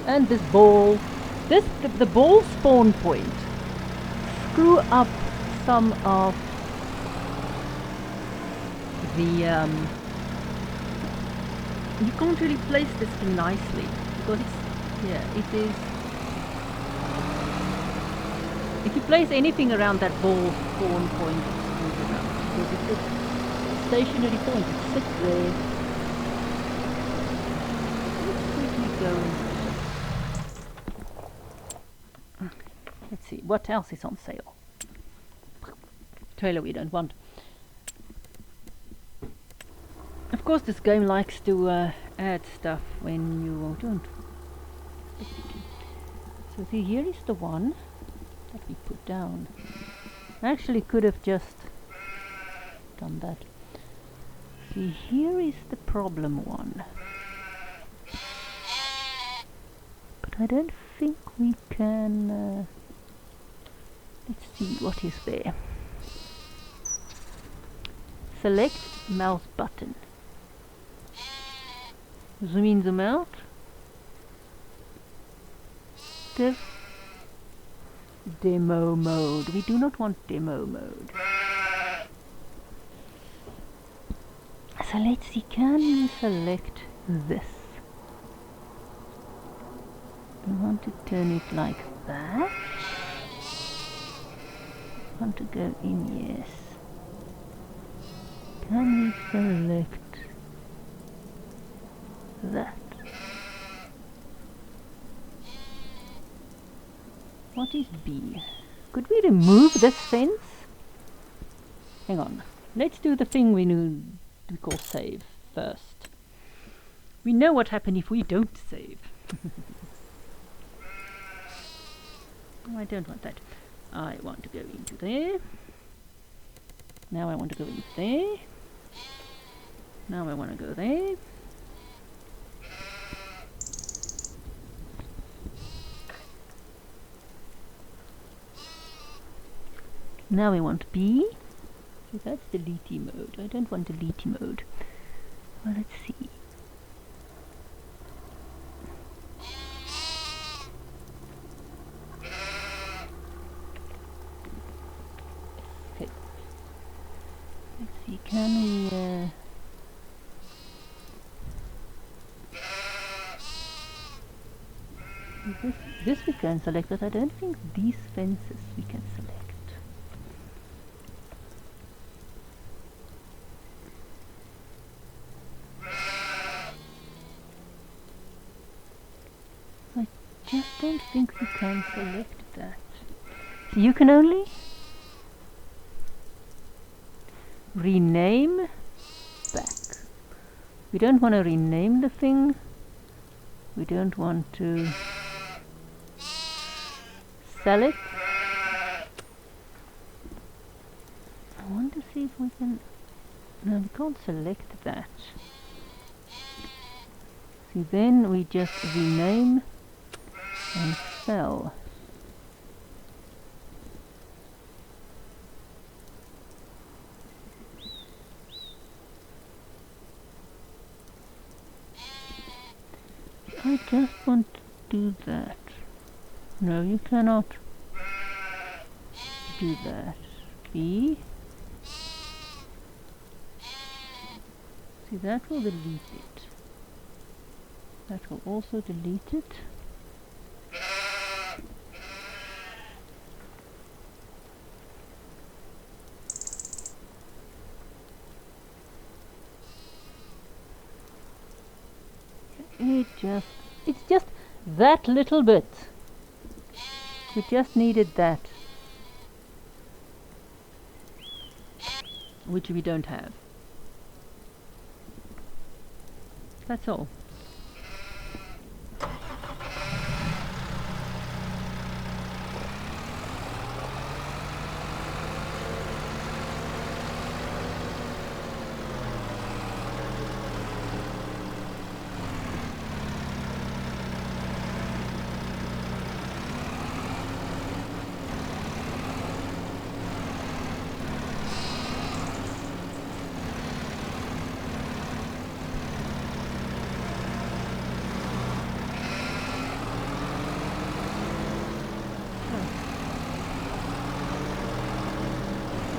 And this ball, the ball spawn point screw up some of the you can't really place this thing nicely because it is. If you place anything around that ball spawn point, it screws it up because it's a stationary point. It sits there. Let's quickly go. Let's see what else is on sale. Trailer we don't want. Of course, this game likes to add stuff when you don't. So see, here is the one that we put down. I actually could have just done that. See, here is the problem one. But I don't think we can. Let's see what is there. Select mouse button. Zoom in, zoom out. Demo mode. We do not want demo mode. So let's see, can we select this? We want to turn it like that. Want to go in, yes. Can we select that? What is B? Could we remove this fence? Hang on. Let's do the thing we call save first. We know what happens if we don't save. I don't want that. I want to go into there. Now I want to go into there. Now I want to go there. Now I want B. So that's delete mode. I don't want delete mode. Well, let's see. Okay. Let's see. Can we? This we can select, but I don't think these fences we can select. I just don't think we can select that. So you can only rename back. We don't want to rename the thing. We don't want to sell it. I want to see if we can... No, we can't select that. See, then we just rename and sell. I just want to do that. No, you cannot do that. B. See, that will delete it. That will also delete it. It's just that little bit. We just needed that, which we don't have. That's all.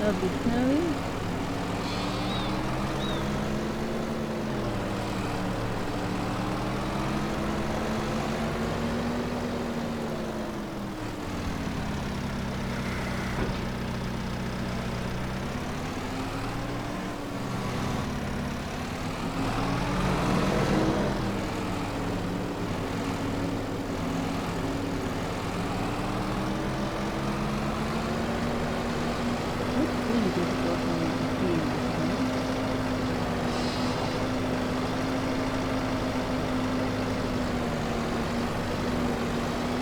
Lovely snowy.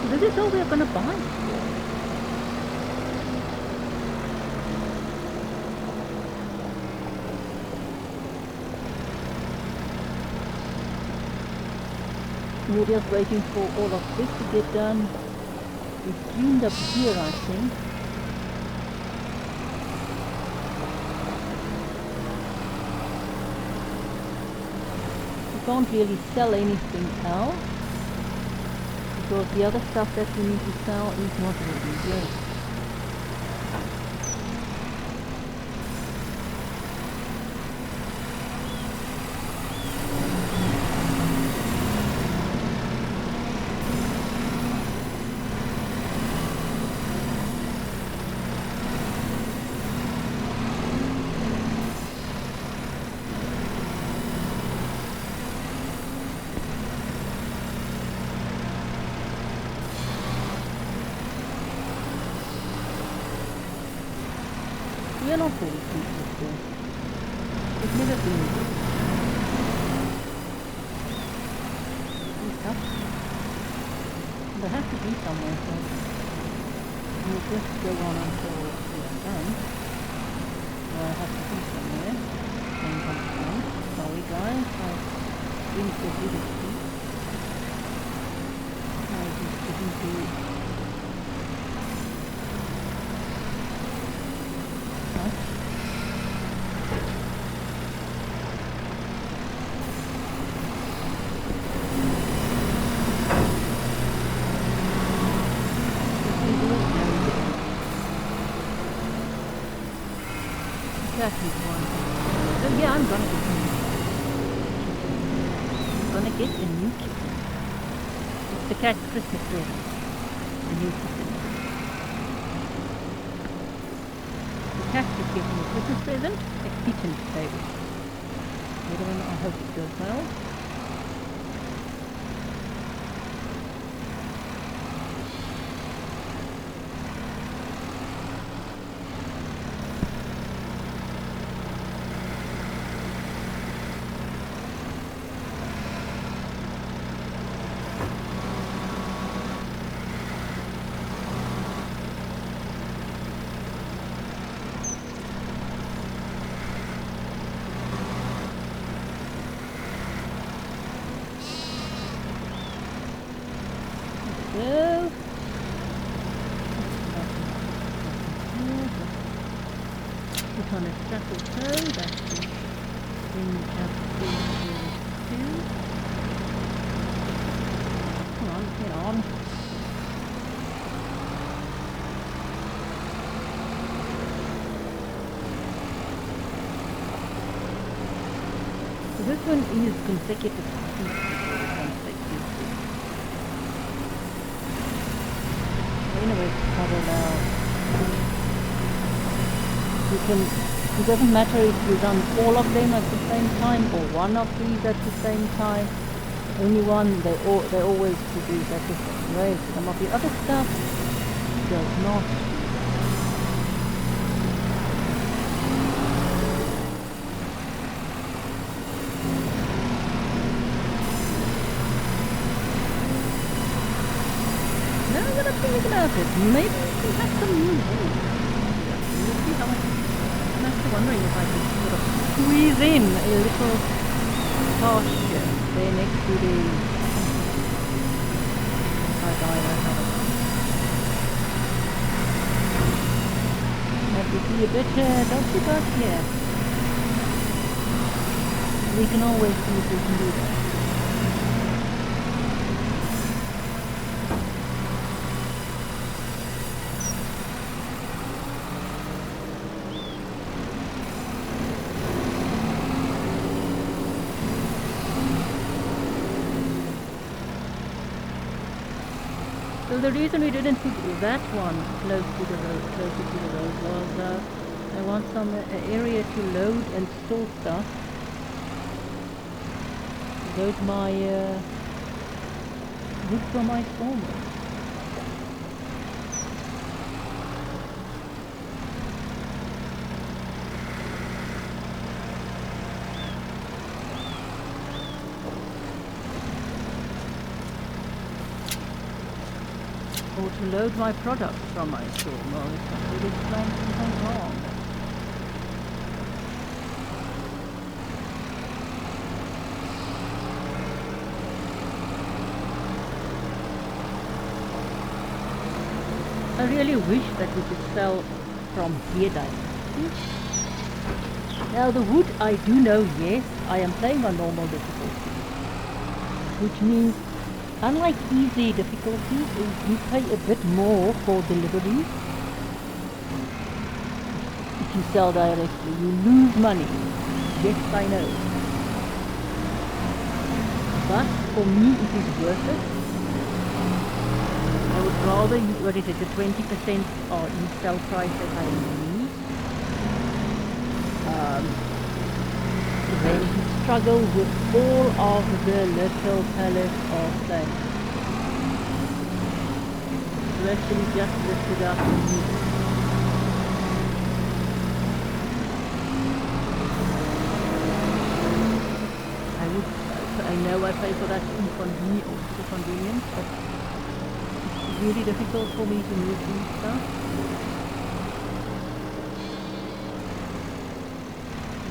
This is all we're going to buy. We're just waiting for all of this to get done. We've cleaned up here, I think. can't really sell anything else because the other stuff that we need to sell is not ready yet. We are not very pleased with this. It's never been good. These cups. They have to be somewhere, so we'll just go on until we are done. So I have to be somewhere. Same time. Sorry guys, I didn't get rid of these. I just didn't do it. Exactly one. So yeah, I'm gonna get a new kitten. I'm gonna get a new kitten. It's the cat's Christmas present. A new kitten. The cat is getting a Christmas present, a kitten to play with. The other one, I hope it goes well. So, put on a strappy toe, that's the thing up to 2. Come on, get on. So this one is consecutive. Anyway, cover now. You can. It doesn't matter if you run all of them at the same time or one of these at the same time. Only one, they always produce at the same rate. Some of the other stuff does not. Think about it. Maybe we have some new wool. We'll see how much. I'm actually wondering if I could sort of squeeze in a little pasture there next to the That would be a bit dodgy, but yeah. We can always see if we can do that. So the reason we didn't put that one closer to the road was I want some area to load and store stuff. Load my wood from my sawmill. Or to load my products from my sawmill if I really plan something wrong. I really wish that we could sell from here directly. Now the wood, I do know, yes, I am playing on normal difficulty. which means unlike easy difficulties, you pay a bit more for delivery. If you sell directly, you lose money. Yes, I know. But for me, it is worth it. I would rather use, what is it, the 20% or sell price that I use. Then struggle with all of the little pallets of things. So actually just lift it up and use it. I know I pay for that inconvenience, but it's really difficult for me to move these stuff.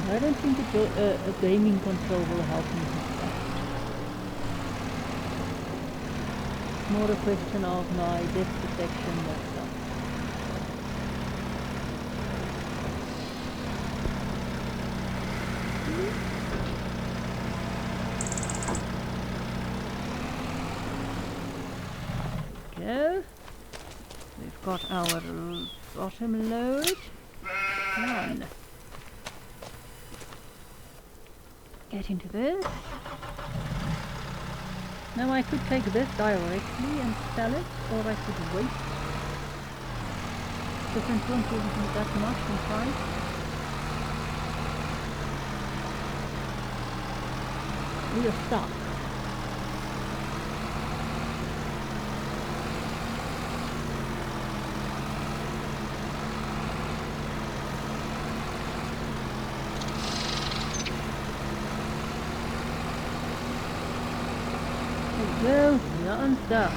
I don't think a gaming console will help me with that. It's more a question of my depth perception, that stuff. Go. We've got our bottom load. Done. Get into this. Now I could take this directly and sell it, or I could wait. Difference won't really be that much in price. We are stuck. There we go, we are unstuck.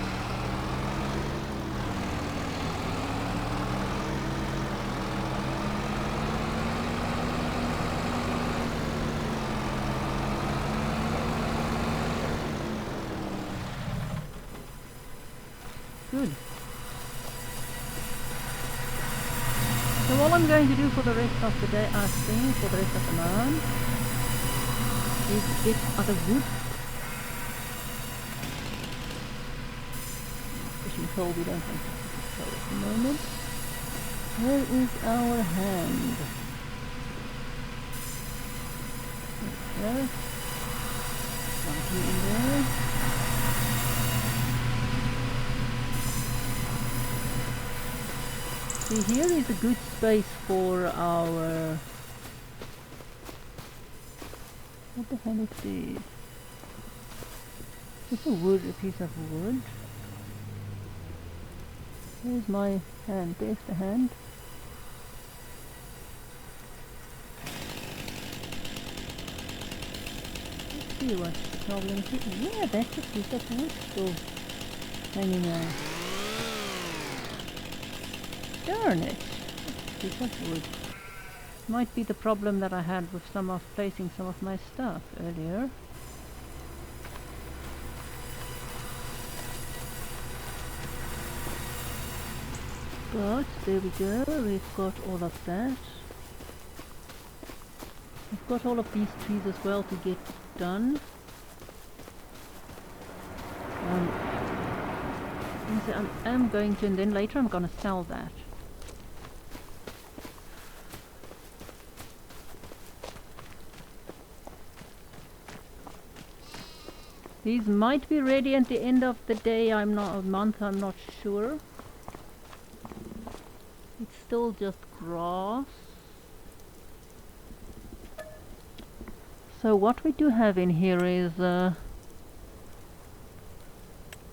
Good. So all I'm going to do for the rest of the day, I think, for the rest of the month, is get other wood. Control, we don't want to control at the moment. Where is our hand? There. Something in there. See, here is a good space for our... What the hell is this? It's a wood, a piece of wood. Here's my hand, there's the hand. Let's see what's the problem here. Yeah, that's a piece of wood still hanging out. Darn it! Piece of wood. Might be the problem that I had with placing some of my stuff earlier. But there we go, we've got all of that. We've got all of these trees as well to get done. I'm going to, and then later I'm going to sell that. These might be ready at the end of the day, I'm not sure. It's still just grass. So what we do have in here is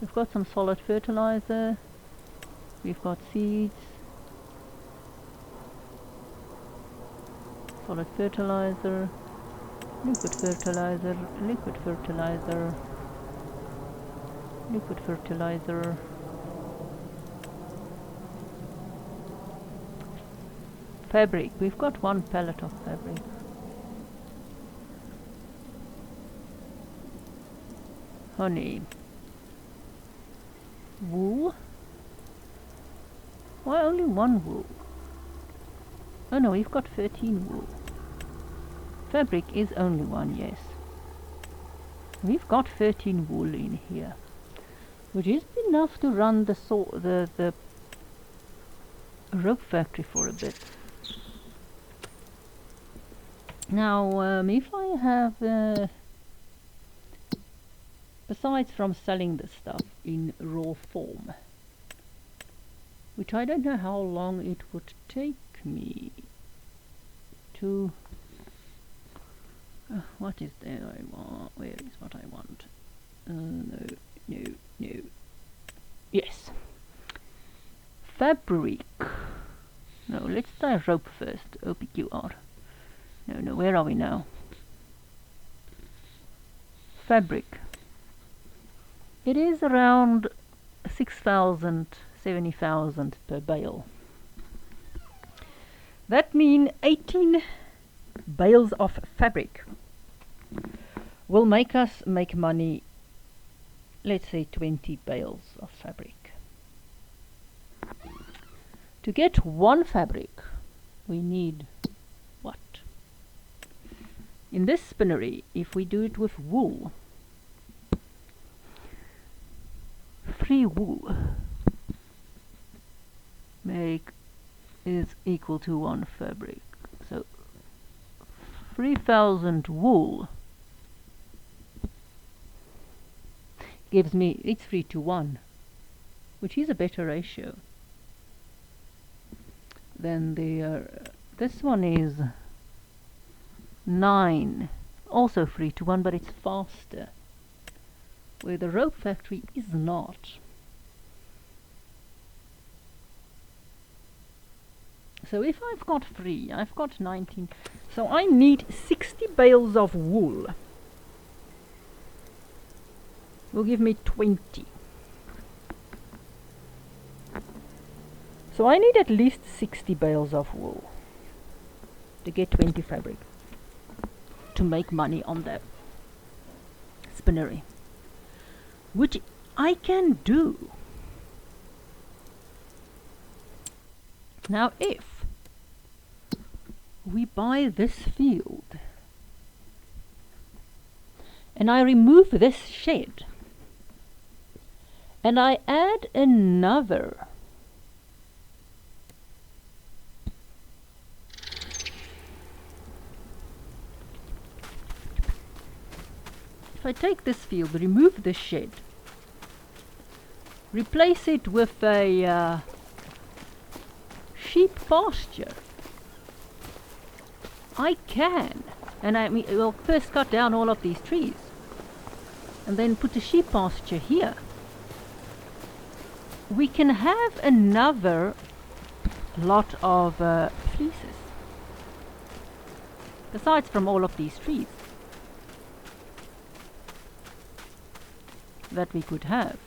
we've got some solid fertilizer, we've got seeds, solid fertilizer, liquid fertilizer, liquid fertilizer, liquid fertilizer, fabric. We've got one pallet of fabric. Honey. Wool. Why only one wool? Oh no, we've got 13 wool. Fabric is only one, yes. We've got 13 wool in here, which is enough to run the rope factory for a bit. Now, if I have, besides from selling the stuff in raw form, which I don't know how long it would take me to. What is there I want? Where is what I want? No. Yes. Fabric. No, let's try rope first. OPQR. No, where are we now? Fabric. It is around 6,000, 70,000 per bale. That means 18 bales of fabric will make us make money, let's say 20 bales of fabric. To get one fabric, we need what? In this spinnery, if we do it with wool, 3 wool is equal to 1 fabric. So 3,000 wool gives me, it's 3 to 1, which is a better ratio than this one is 9, also 3 to 1, but it's faster, where the rope factory is not. So if I've got 3, I've got 19, so I need 60 bales of wool. Will give me 20. So I need at least 60 bales of wool to get 20 fabric to make money on that spinnery, which I can do. Now if we buy this field and I remove this shed and I add another if I take this field, remove this shed, replace it with a sheep pasture, I can, and I mean, we'll first cut down all of these trees and then put a sheep pasture here. We can have another lot of fleeces besides from all of these trees that we could have.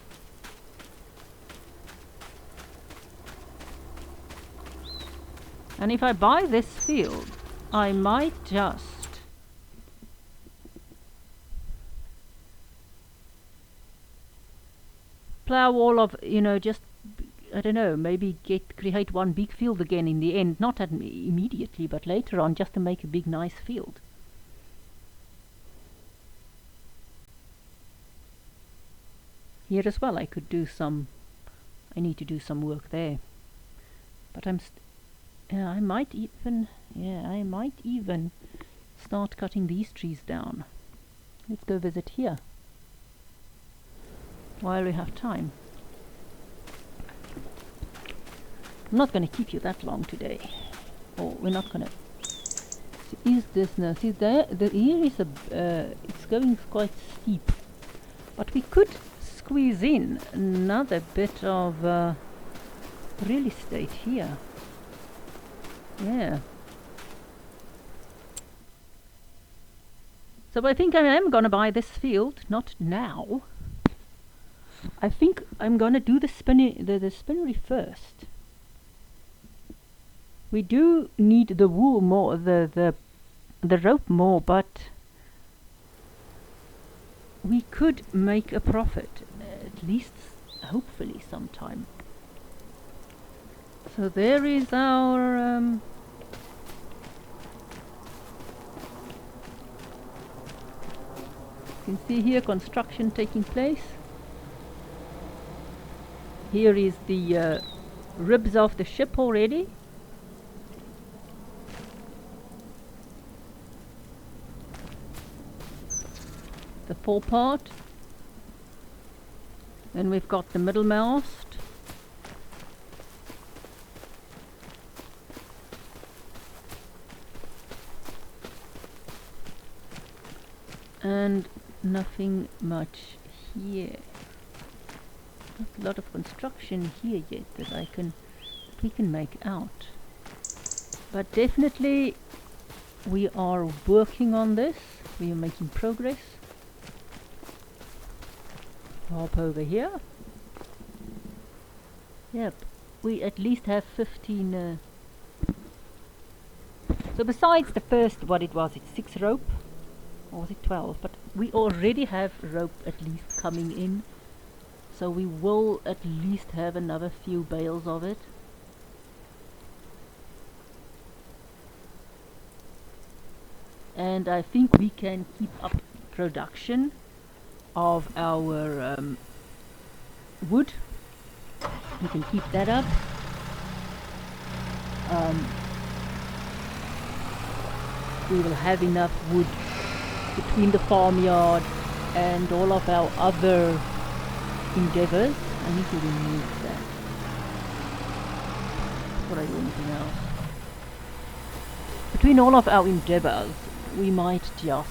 And if I buy this field, I might just plow all of, just, I don't know, maybe create one big field again in the end, not immediately, but later on, just to make a big nice field. Here as well I could do some, I need to do some work there, but I might even start cutting these trees down. Let's go visit here while we have time. I'm not going to keep you that long today, or we're not going to. So is this now? See there, here is it's going quite steep, but we could squeeze in another bit of real estate here. Yeah. So I think I am going to buy this field, not now. I think I'm going to do the spinnery first. We do need the wool more, the rope more, but we could make a profit, at least hopefully sometime. So there is our can see here construction taking place. Here is the ribs of the ship already. The forepart. Then we've got the middle mast. And nothing much here. Not a lot of construction here yet that we can make out. But definitely we are working on this. We are making progress. Hop over here. Yep, we at least have 15. So besides the first, what it was, it's 6 rope. Or was it 12? But we already have rope at least coming in. So we will at least have another few bales of it. And I think we can keep up production of our wood. We can keep that up. We will have enough wood between the farmyard and all of our other endeavors. I need to remove that before I do anything else. Between all of our endeavors, we might just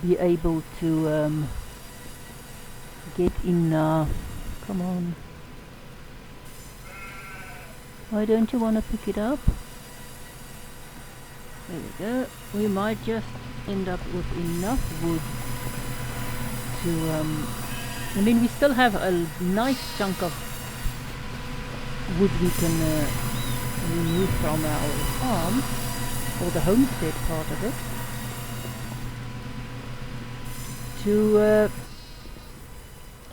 be able to get enough. Come on. Why don't you want to pick it up? There we go. We might just end up with enough wood to I mean, we still have a nice chunk of wood we can remove from our farm, or the homestead part of it, to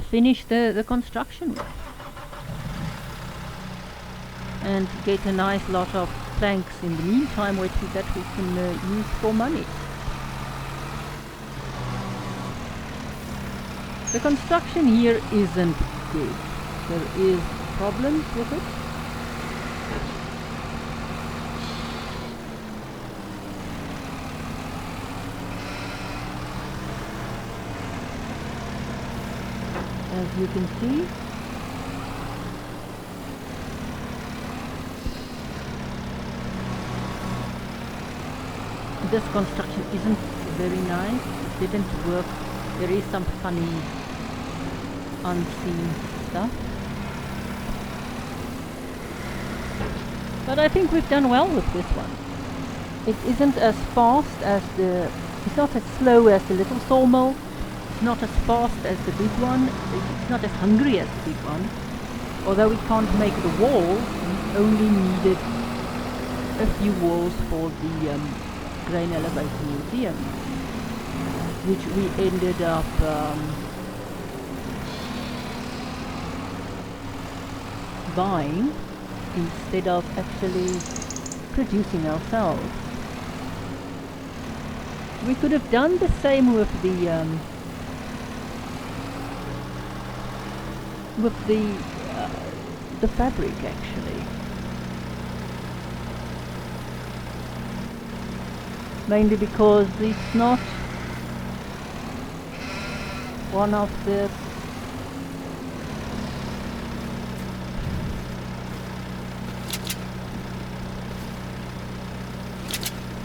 finish the construction with, and get a nice lot of planks in the meantime that we can use for money. The construction here isn't good. There is problems with it. As you can see, this construction isn't very nice. It didn't work. There is some funny unseen stuff. But I think we've done well with this one. It isn't as fast as it's not as slow as the little sawmill. It's not as fast as the big one. It's not as hungry as the big one. Although we can't make the walls, we only needed a few walls for the grain elevator museum, which we ended up buying instead of actually producing ourselves. We could have done the same with the fabric, actually. Mainly because it's not one of the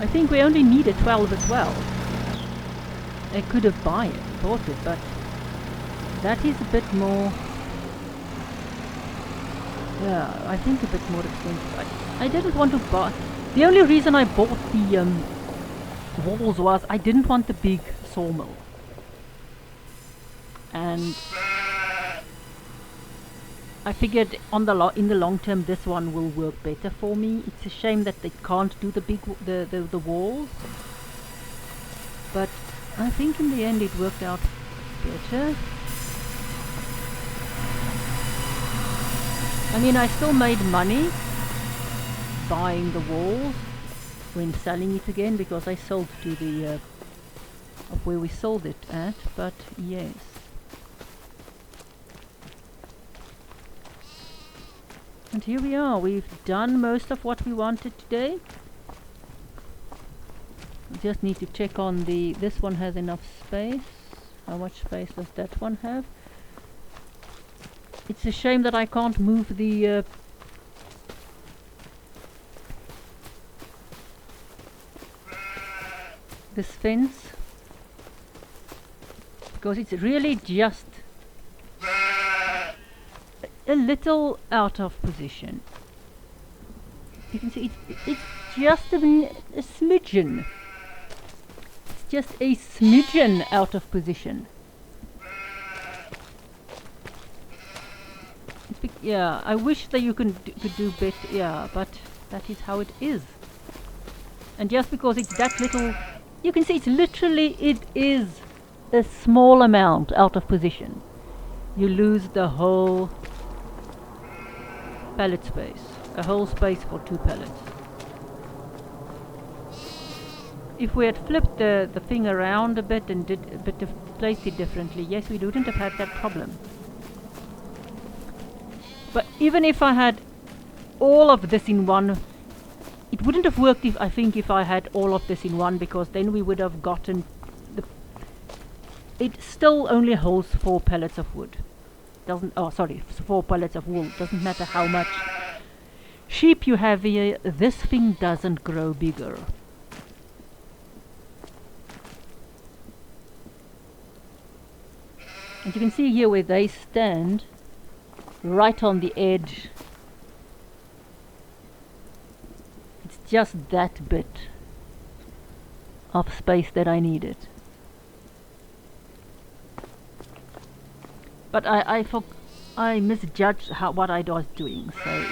I think we only needed 12 as well. I could have bought it, but that is a bit more, yeah, I think a bit more expensive. I didn't want to buy. The only reason I bought the walls was I didn't want the big sawmill, and I figured in the long term this one will work better for me. It's a shame that they can't do the walls, but I think in the end it worked out better. I mean, I still made money buying the walls, when selling it again, because I sold to the of where we sold it at, but yes. And here we are, we've done most of what we wanted today. We just need to check on this one has enough space. How much space does that one have? It's a shame that I can't move the this fence, because it's really just a little out of position. You can see it's just a smidgen. It's just a smidgen out of position. Yeah, I wish that you could do better. Yeah, but that is how it is. And just because it's that little, you can see it is a small amount out of position. You lose the whole pallet space, a whole space for 2 pallets. If we had flipped the thing around a bit and placed it differently, yes, we wouldn't have had that problem. But even if I had all of this in one, it wouldn't have worked if I had all of this in one, because then we would have gotten it still only holds 4 pallets of wood. 4 pallets of wool. Doesn't matter how much sheep you have here, this thing doesn't grow bigger. And you can see here where they stand, right on the edge. It's just that bit of space that I needed. But I misjudged what I was doing, so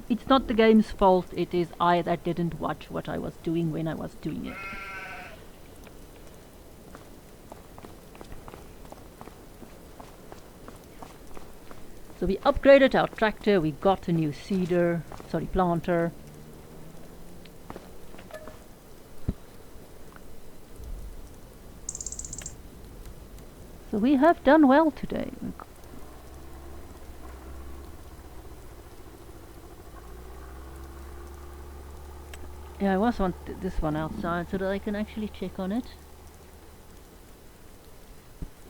it's not the game's fault. It is I that didn't watch what I was doing when I was doing it. So we upgraded our tractor, we got a new planter. So we have done well today. Yeah, I was want this one outside so that I can actually check on it.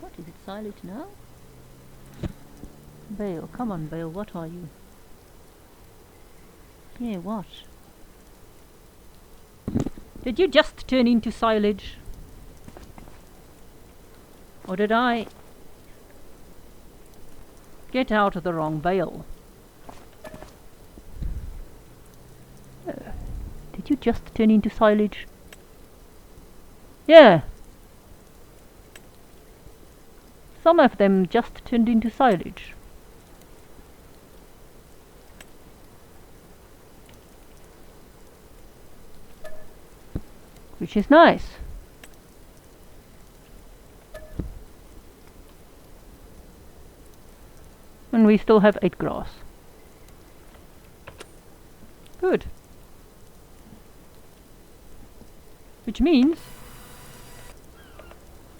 What is it, silage now? Bale, come on Bale, what are you? Yeah, what? Did you just turn into silage? Or did I get out of the wrong bale? Did you just turn into silage? Yeah. Some of them just turned into silage. Which is nice. And we still have 8 grass. Good. Which means,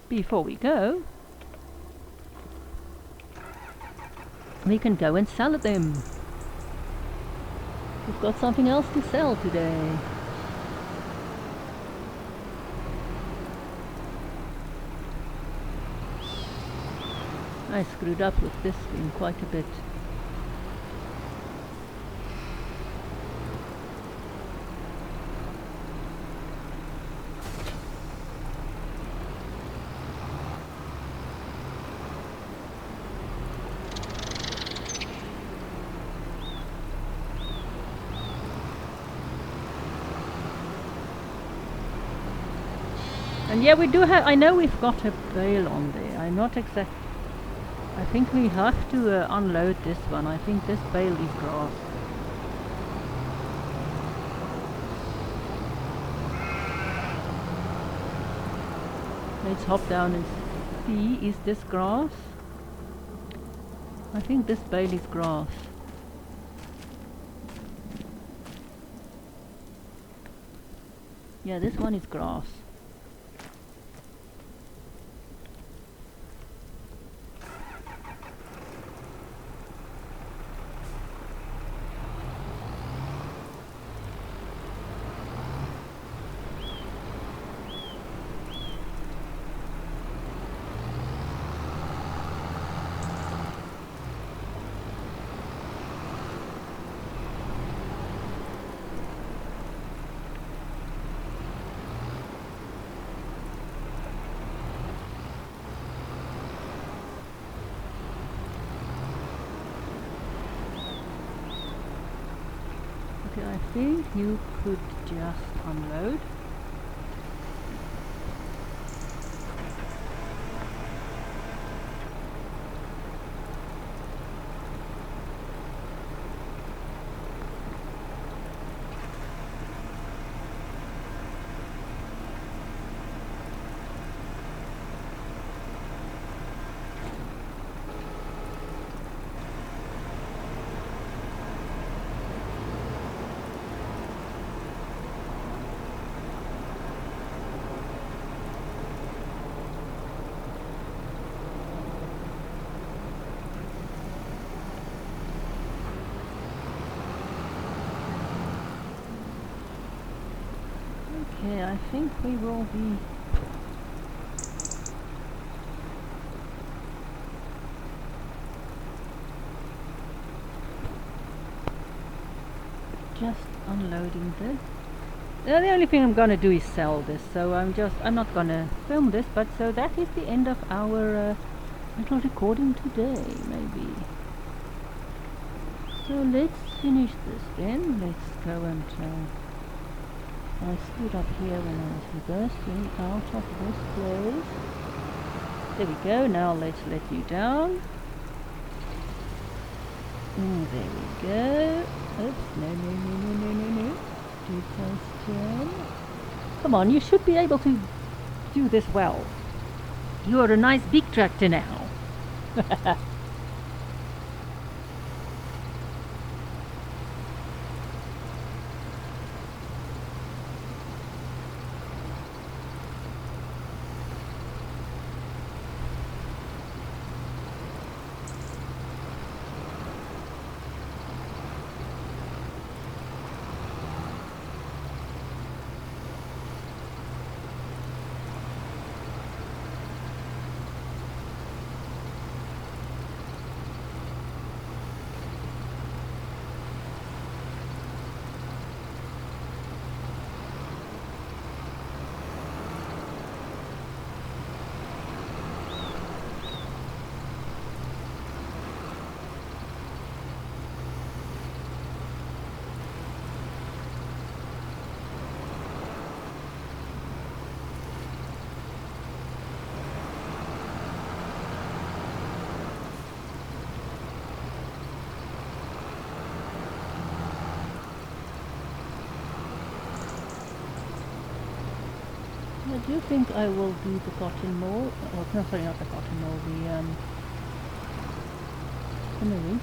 before we go, we can go and sell them. We've got something else to sell today. I screwed up with this thing quite a bit. And yeah, we do have, I know we've got a bale on there. I'm not exact. I think we have to unload this one. I think this bale is grass. Let's hop down and see, is this grass? I think this bale is grass. Yeah, this one is grass. Okay, I think you could just unload. Okay, I think we will be just unloading this. The only thing I'm gonna do is sell this, so I'm not gonna film this, but so that is the end of our little recording today, maybe. So let's finish this then. Let's go and I stood up here when I was reversing out of this place. There we go. Now let's let you down. There we go. Oops, no. 2+10. Come on, you should be able to do this well. You are a nice big tractor now. I do think I will do the cotton mold, or no, sorry, not the cotton mold, the spinnery.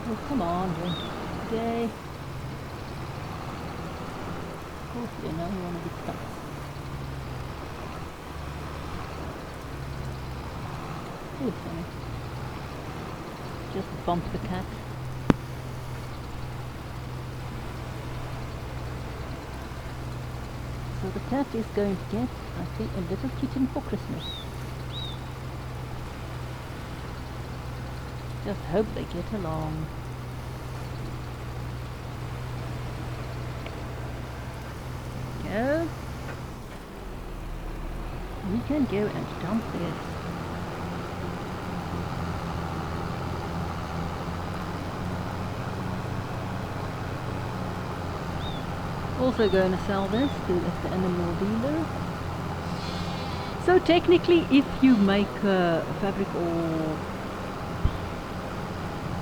Oh, come on, drink today. Of course, you know, you want to be stuck. Oh, sorry. Just bumped the cat. So the cat is going to get, I think, a little kitten for Christmas. Just hope they get along. Go. We can go and dump this. Also going to sell this to the animal dealer. So technically, if you make fabric or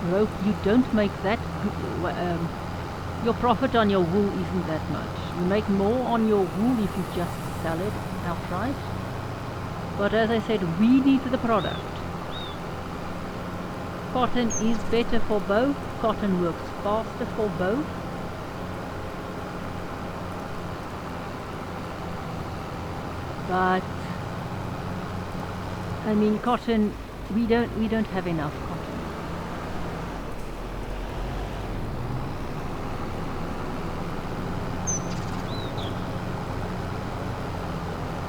rope, you don't make that your profit on your wool isn't that much. You make more on your wool if you just sell it outright. But as I said, we need the product. Cotton is better for both. Cotton works faster for both. But I mean, cotton, we don't have enough cotton.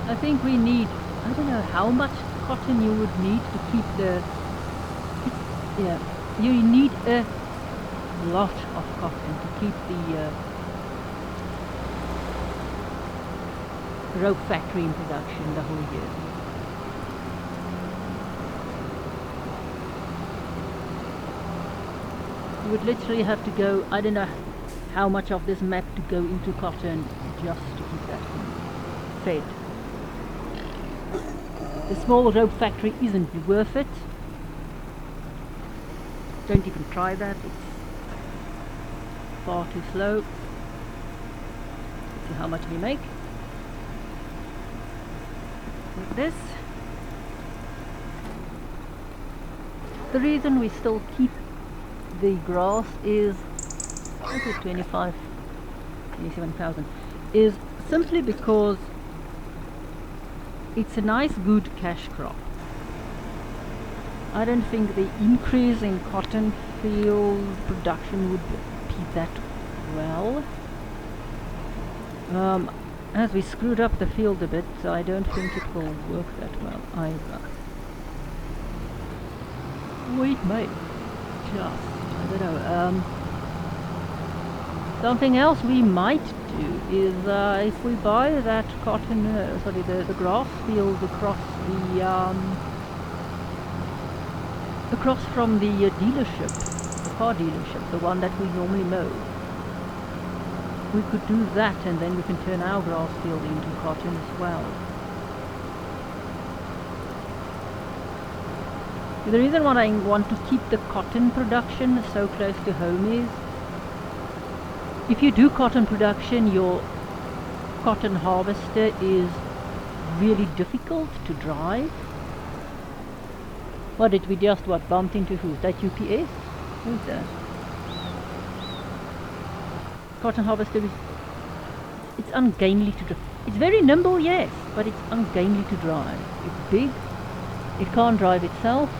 I think we need, I don't know how much cotton you would need to keep the, yeah, you need a lot of cotton to keep the rope factory in production the whole year. You would literally have to go, I don't know how much of this map to go into cotton just to keep that fed. The small rope factory isn't worth it. Don't even try that, it's far too slow. Let's see how much we make. Like this. The reason we still keep the grass is, what is it, 27,000, is simply because it's a nice good cash crop. I don't think the increase in cotton field production would be that well. As we screwed up the field a bit, I don't think it will work that well either. We might just, I don't know, something else we might do is if we buy that cotton, the grass field across from the dealership, the car dealership, the one that we normally mow. We could do that, and then we can turn our grass field into cotton as well. The reason why I want to keep the cotton production so close to home is, if you do cotton production, your cotton harvester is really difficult to drive. What did we just, bumped into who? That UPS? Who's that? Cotton harvester is, it's ungainly to drive. It's very nimble, yes, but it's ungainly to drive. It's big, it can't drive itself.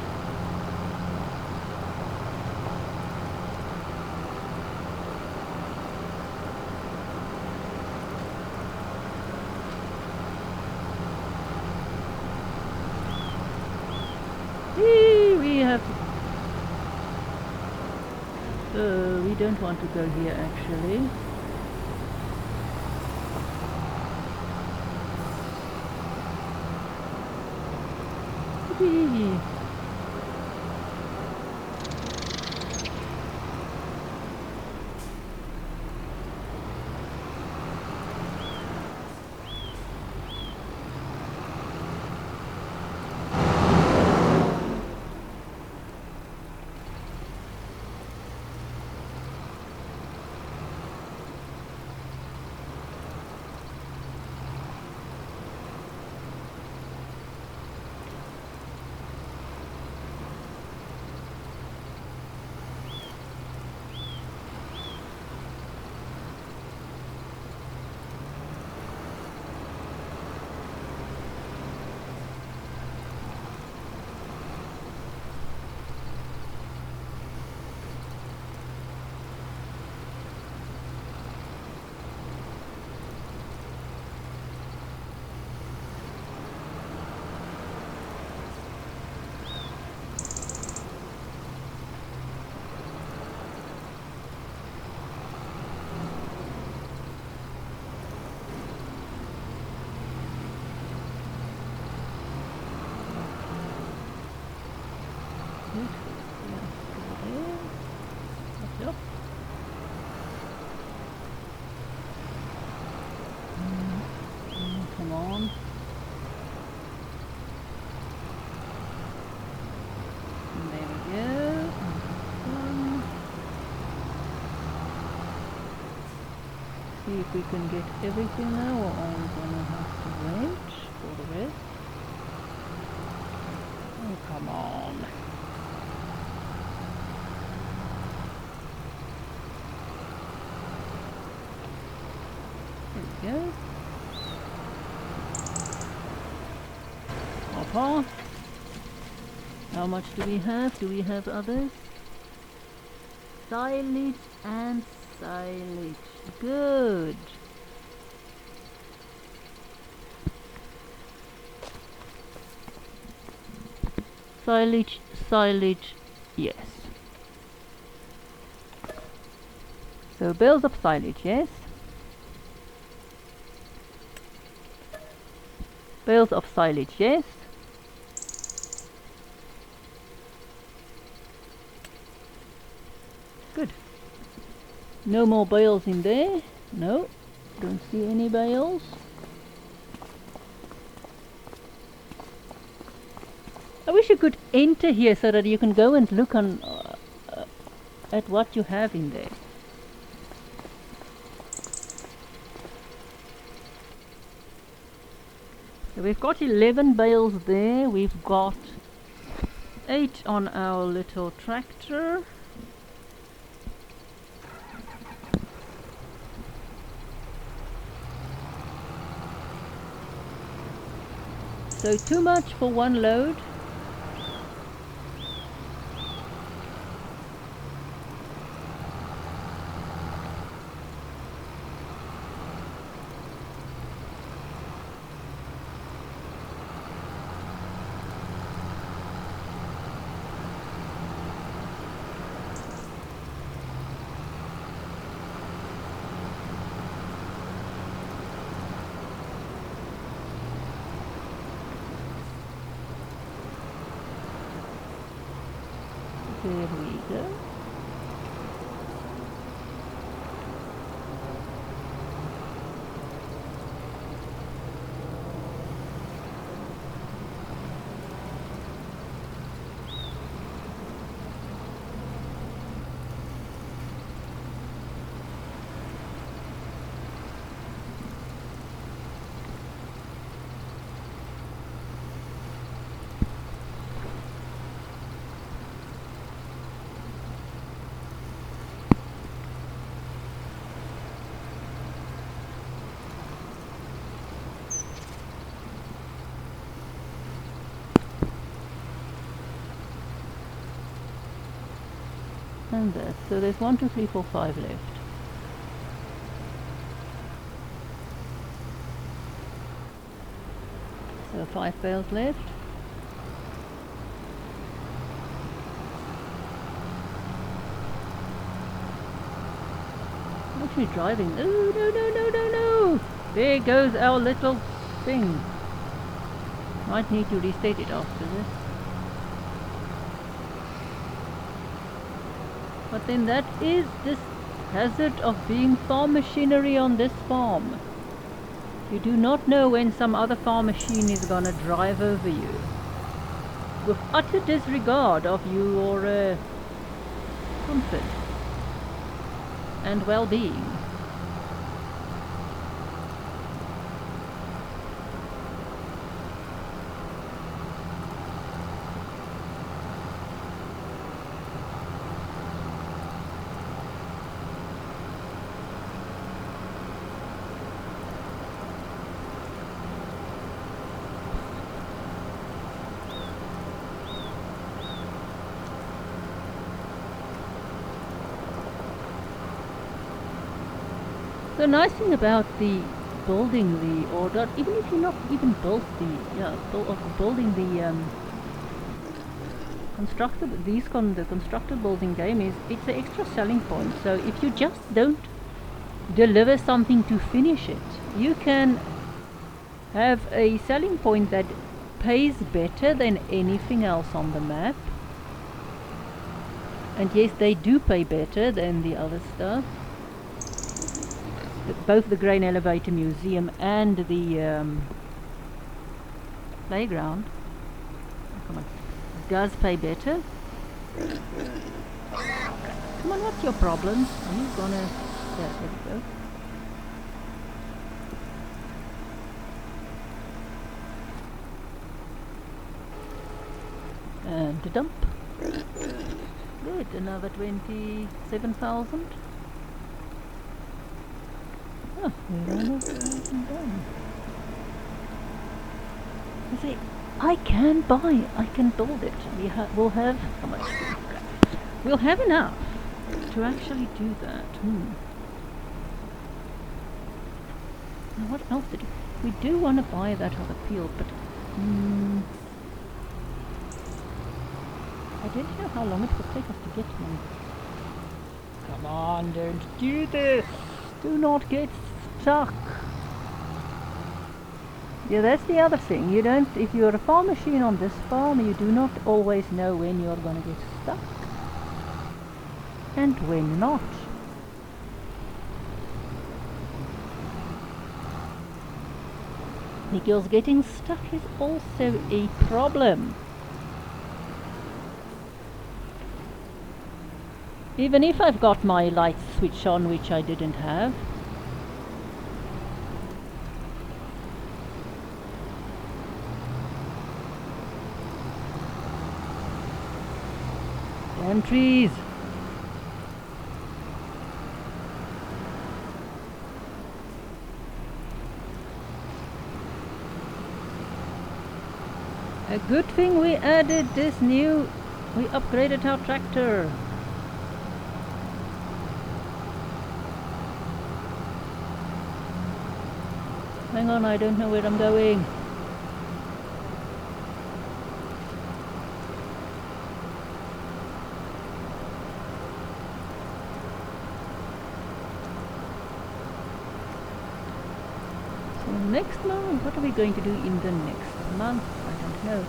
We don't want to go here actually. See if we can get everything now, or are we gonna have to wait for the rest? Oh, come on. There we go. Hopper. How much do we have? Do we have others? Silage and silage. Good. Silage, silage, yes. So bales of silage, yes. Bales of silage, yes. Good. No more bales in there. No, don't see any bales. I wish you could enter here so that you can go and look on at what you have in there. So we've got 11 bales there. We've got 8 on our little tractor. So too much for one load. There we go. And that. So there's 1, 2, 3, 4, 5 left. So 5 bales left. I'm actually driving. Oh, no, no, no, no, no! There goes our little thing. Might need to restate it after this. But then that is this hazard of being farm machinery on this farm. You do not know when some other farm machine is gonna drive over you. With utter disregard of your comfort and well-being. The nice thing about the building the, or not, even if you're not even built building the the constructor building game is, it's an extra selling point. So if you just don't deliver something to finish it, you can have a selling point that pays better than anything else on the map. And yes, they do pay better than the other stuff. Both the grain elevator museum and the playground, oh, come on, does pay better. Come on, what's your problem? Are you gonna... there we go. And to dump. Good, another 27,000. Oh, we're almost done. You see, I can build it. We'll have, how much? We'll have enough to actually do that. Now what else did we do want to buy that other field, but I don't know how long it will take us to get one. Come on, don't do this! Do not get stuck! Yeah, that's the other thing. You don't, if you're a farm machine on this farm, you do not always know when you're gonna get stuck. And when not. Because getting stuck is also a problem. Even if I've got my lights switch on, which I didn't have. Damn trees! A good thing we added this new, we upgraded our tractor. Hang on, I don't know where I'm going. So next month, what are we going to do in the next month? I don't know.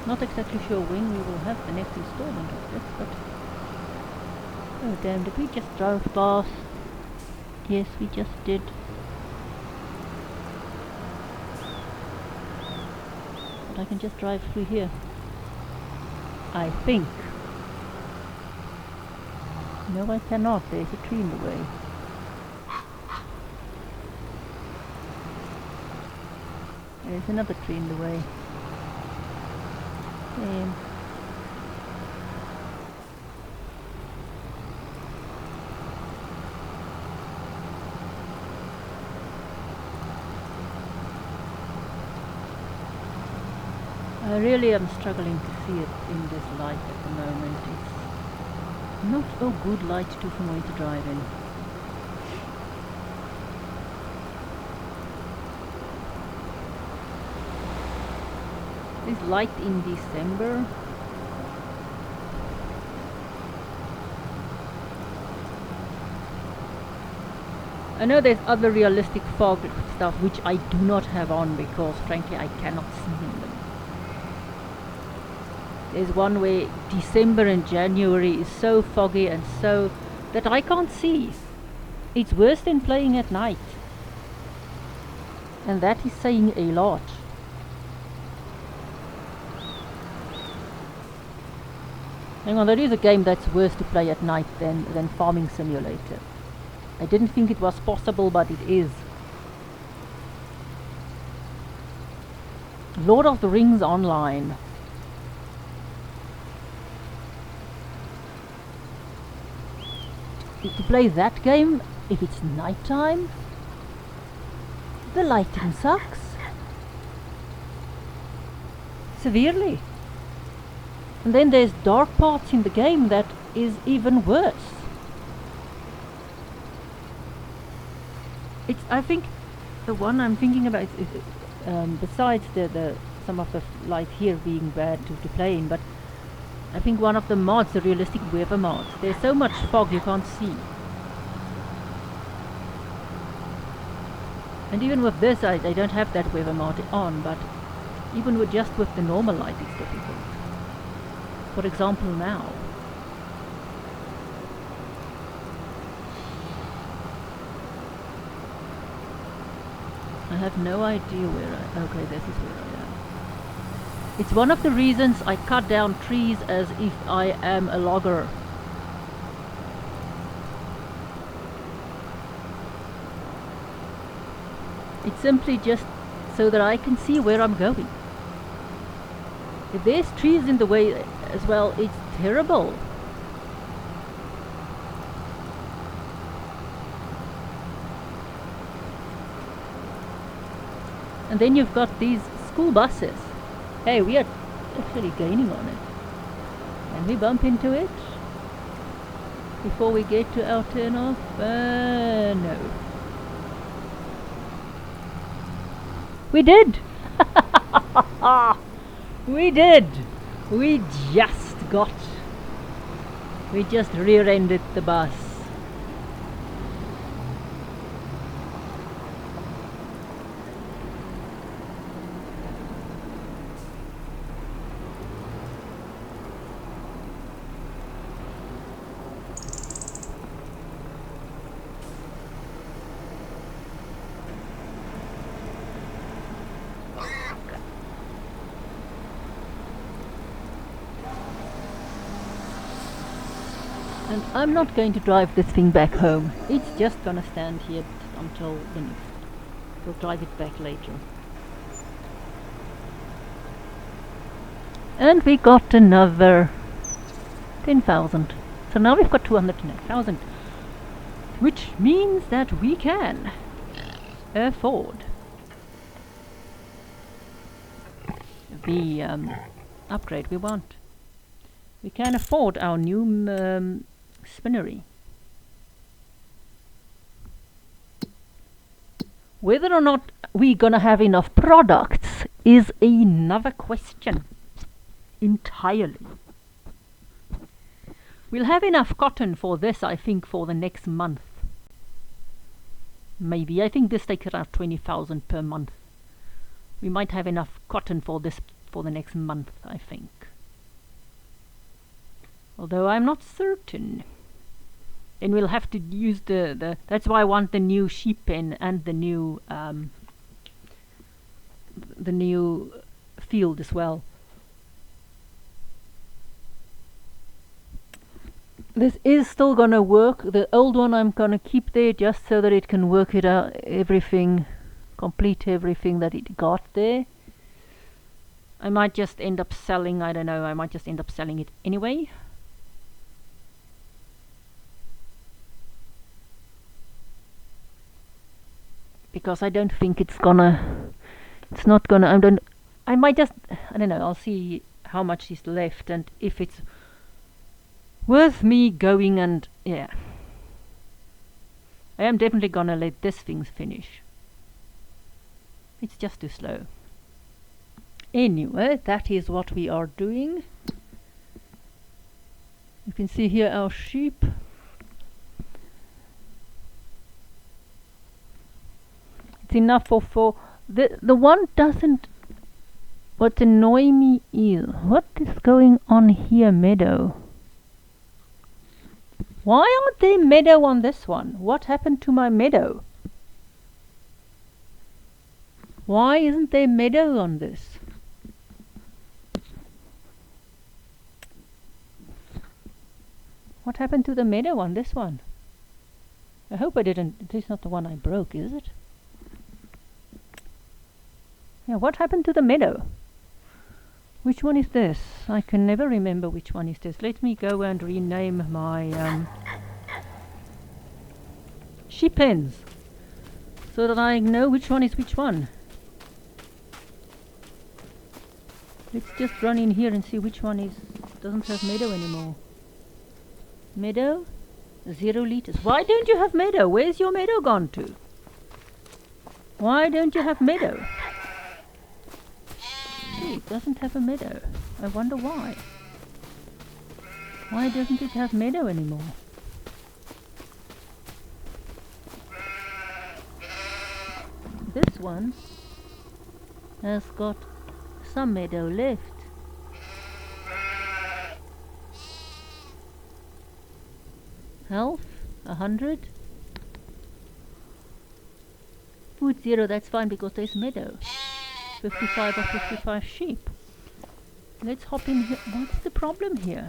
Not exactly sure when we will have the next installment of this, but... Oh damn, did we just drive past? Yes, we just did. But I can just drive through here. I think. No, I cannot. There's a tree in the way. There's another tree in the way. I really am struggling to see it in this light at the moment. It's not a good light for me to drive in. This light in December. I know there's other realistic fog stuff which I do not have on because frankly I cannot see in them. There's one where December and January is so foggy and so that I can't see. It's worse than playing at night. And that is saying a lot. Hang on, there is a game that's worse to play at night than Farming Simulator. I didn't think it was possible, but it is. Lord of the Rings Online. To play that game, if it's nighttime, the lighting sucks. Severely. And then there's dark parts in the game that is even worse. I think the one I'm thinking about is besides the some of the light here being bad to play in, but I think one of the mods, the realistic weather mods, there's so much fog you can't see. And even with this, I don't have that weather mod on, but even with just with the normal light it's difficult. For example now. I have no idea where okay, this is where I am. It's one of the reasons I cut down trees as if I am a logger. It's simply just so that I can see where I'm going. If there's trees in the way as well, it's terrible. And then you've got these school buses. Hey, we are actually gaining on it. Can we bump into it before we get to our turn off? No. We did! We did! We just rear-ended the bus. And I'm not going to drive this thing back home. It's just gonna stand here until the next. We'll drive it back later. And we got another 10,000. So now we've got 210,000. Which means that we can afford the upgrade we want. We can afford our new spinnery. Whether or not we're gonna have enough products is another question entirely. We'll have enough cotton for this, I think, for the next month. Maybe. I think this takes around 20,000 per month. We might have enough cotton for this for the next month, I think. Although I'm not certain. Then we'll have to use the that's why I want the new sheep pen and the new field as well. This is still gonna work. The old one I'm gonna keep there just so that it can work it out, everything, complete everything that it got there. I might just end up selling, I don't know, I might just end up selling it anyway. Because I don't think it's not gonna, I might just, I don't know, I'll see how much is left and if it's worth me going and, yeah. I am definitely gonna let this thing finish. It's just too slow. Anyway, that is what we are doing. You can see here our sheep. It's enough for the one doesn't. What annoy me is what is going on here, meadow. Why aren't there meadow on this one? What happened to my meadow? Why isn't there meadow on this? What happened to the meadow on this one? I hope I didn't. This is not the one I broke, is it? Yeah, what happened to the meadow? Which one is this? I can never remember which one is this. Let me go and rename my sheep pens so that I know which one is which one. Let's just run in here and see which one doesn't have meadow anymore. Meadow? 0 liters. Why don't you have meadow? Where's your meadow gone to? Why don't you have meadow? See, it doesn't have a meadow. I wonder why. Why doesn't it have meadow anymore? This one has got some meadow left. Health 100. Food 0, that's fine because there's meadow. 55 or 55 sheep. Let's hop in here. What's the problem here?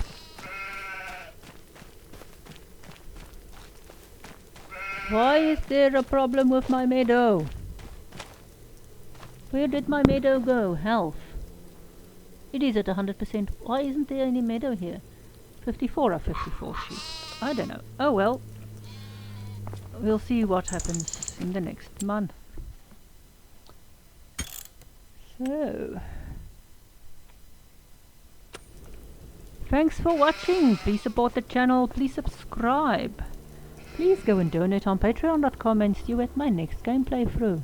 Why is there a problem with my meadow? Where did my meadow go? Health. It is at 100%. Why isn't there any meadow here? 54 or 54 sheep. I don't know. Oh well. We'll see what happens in the next month. So, thanks for watching. Please support the channel. Please subscribe. Please go and donate on patreon.com and see you at my next gameplay through.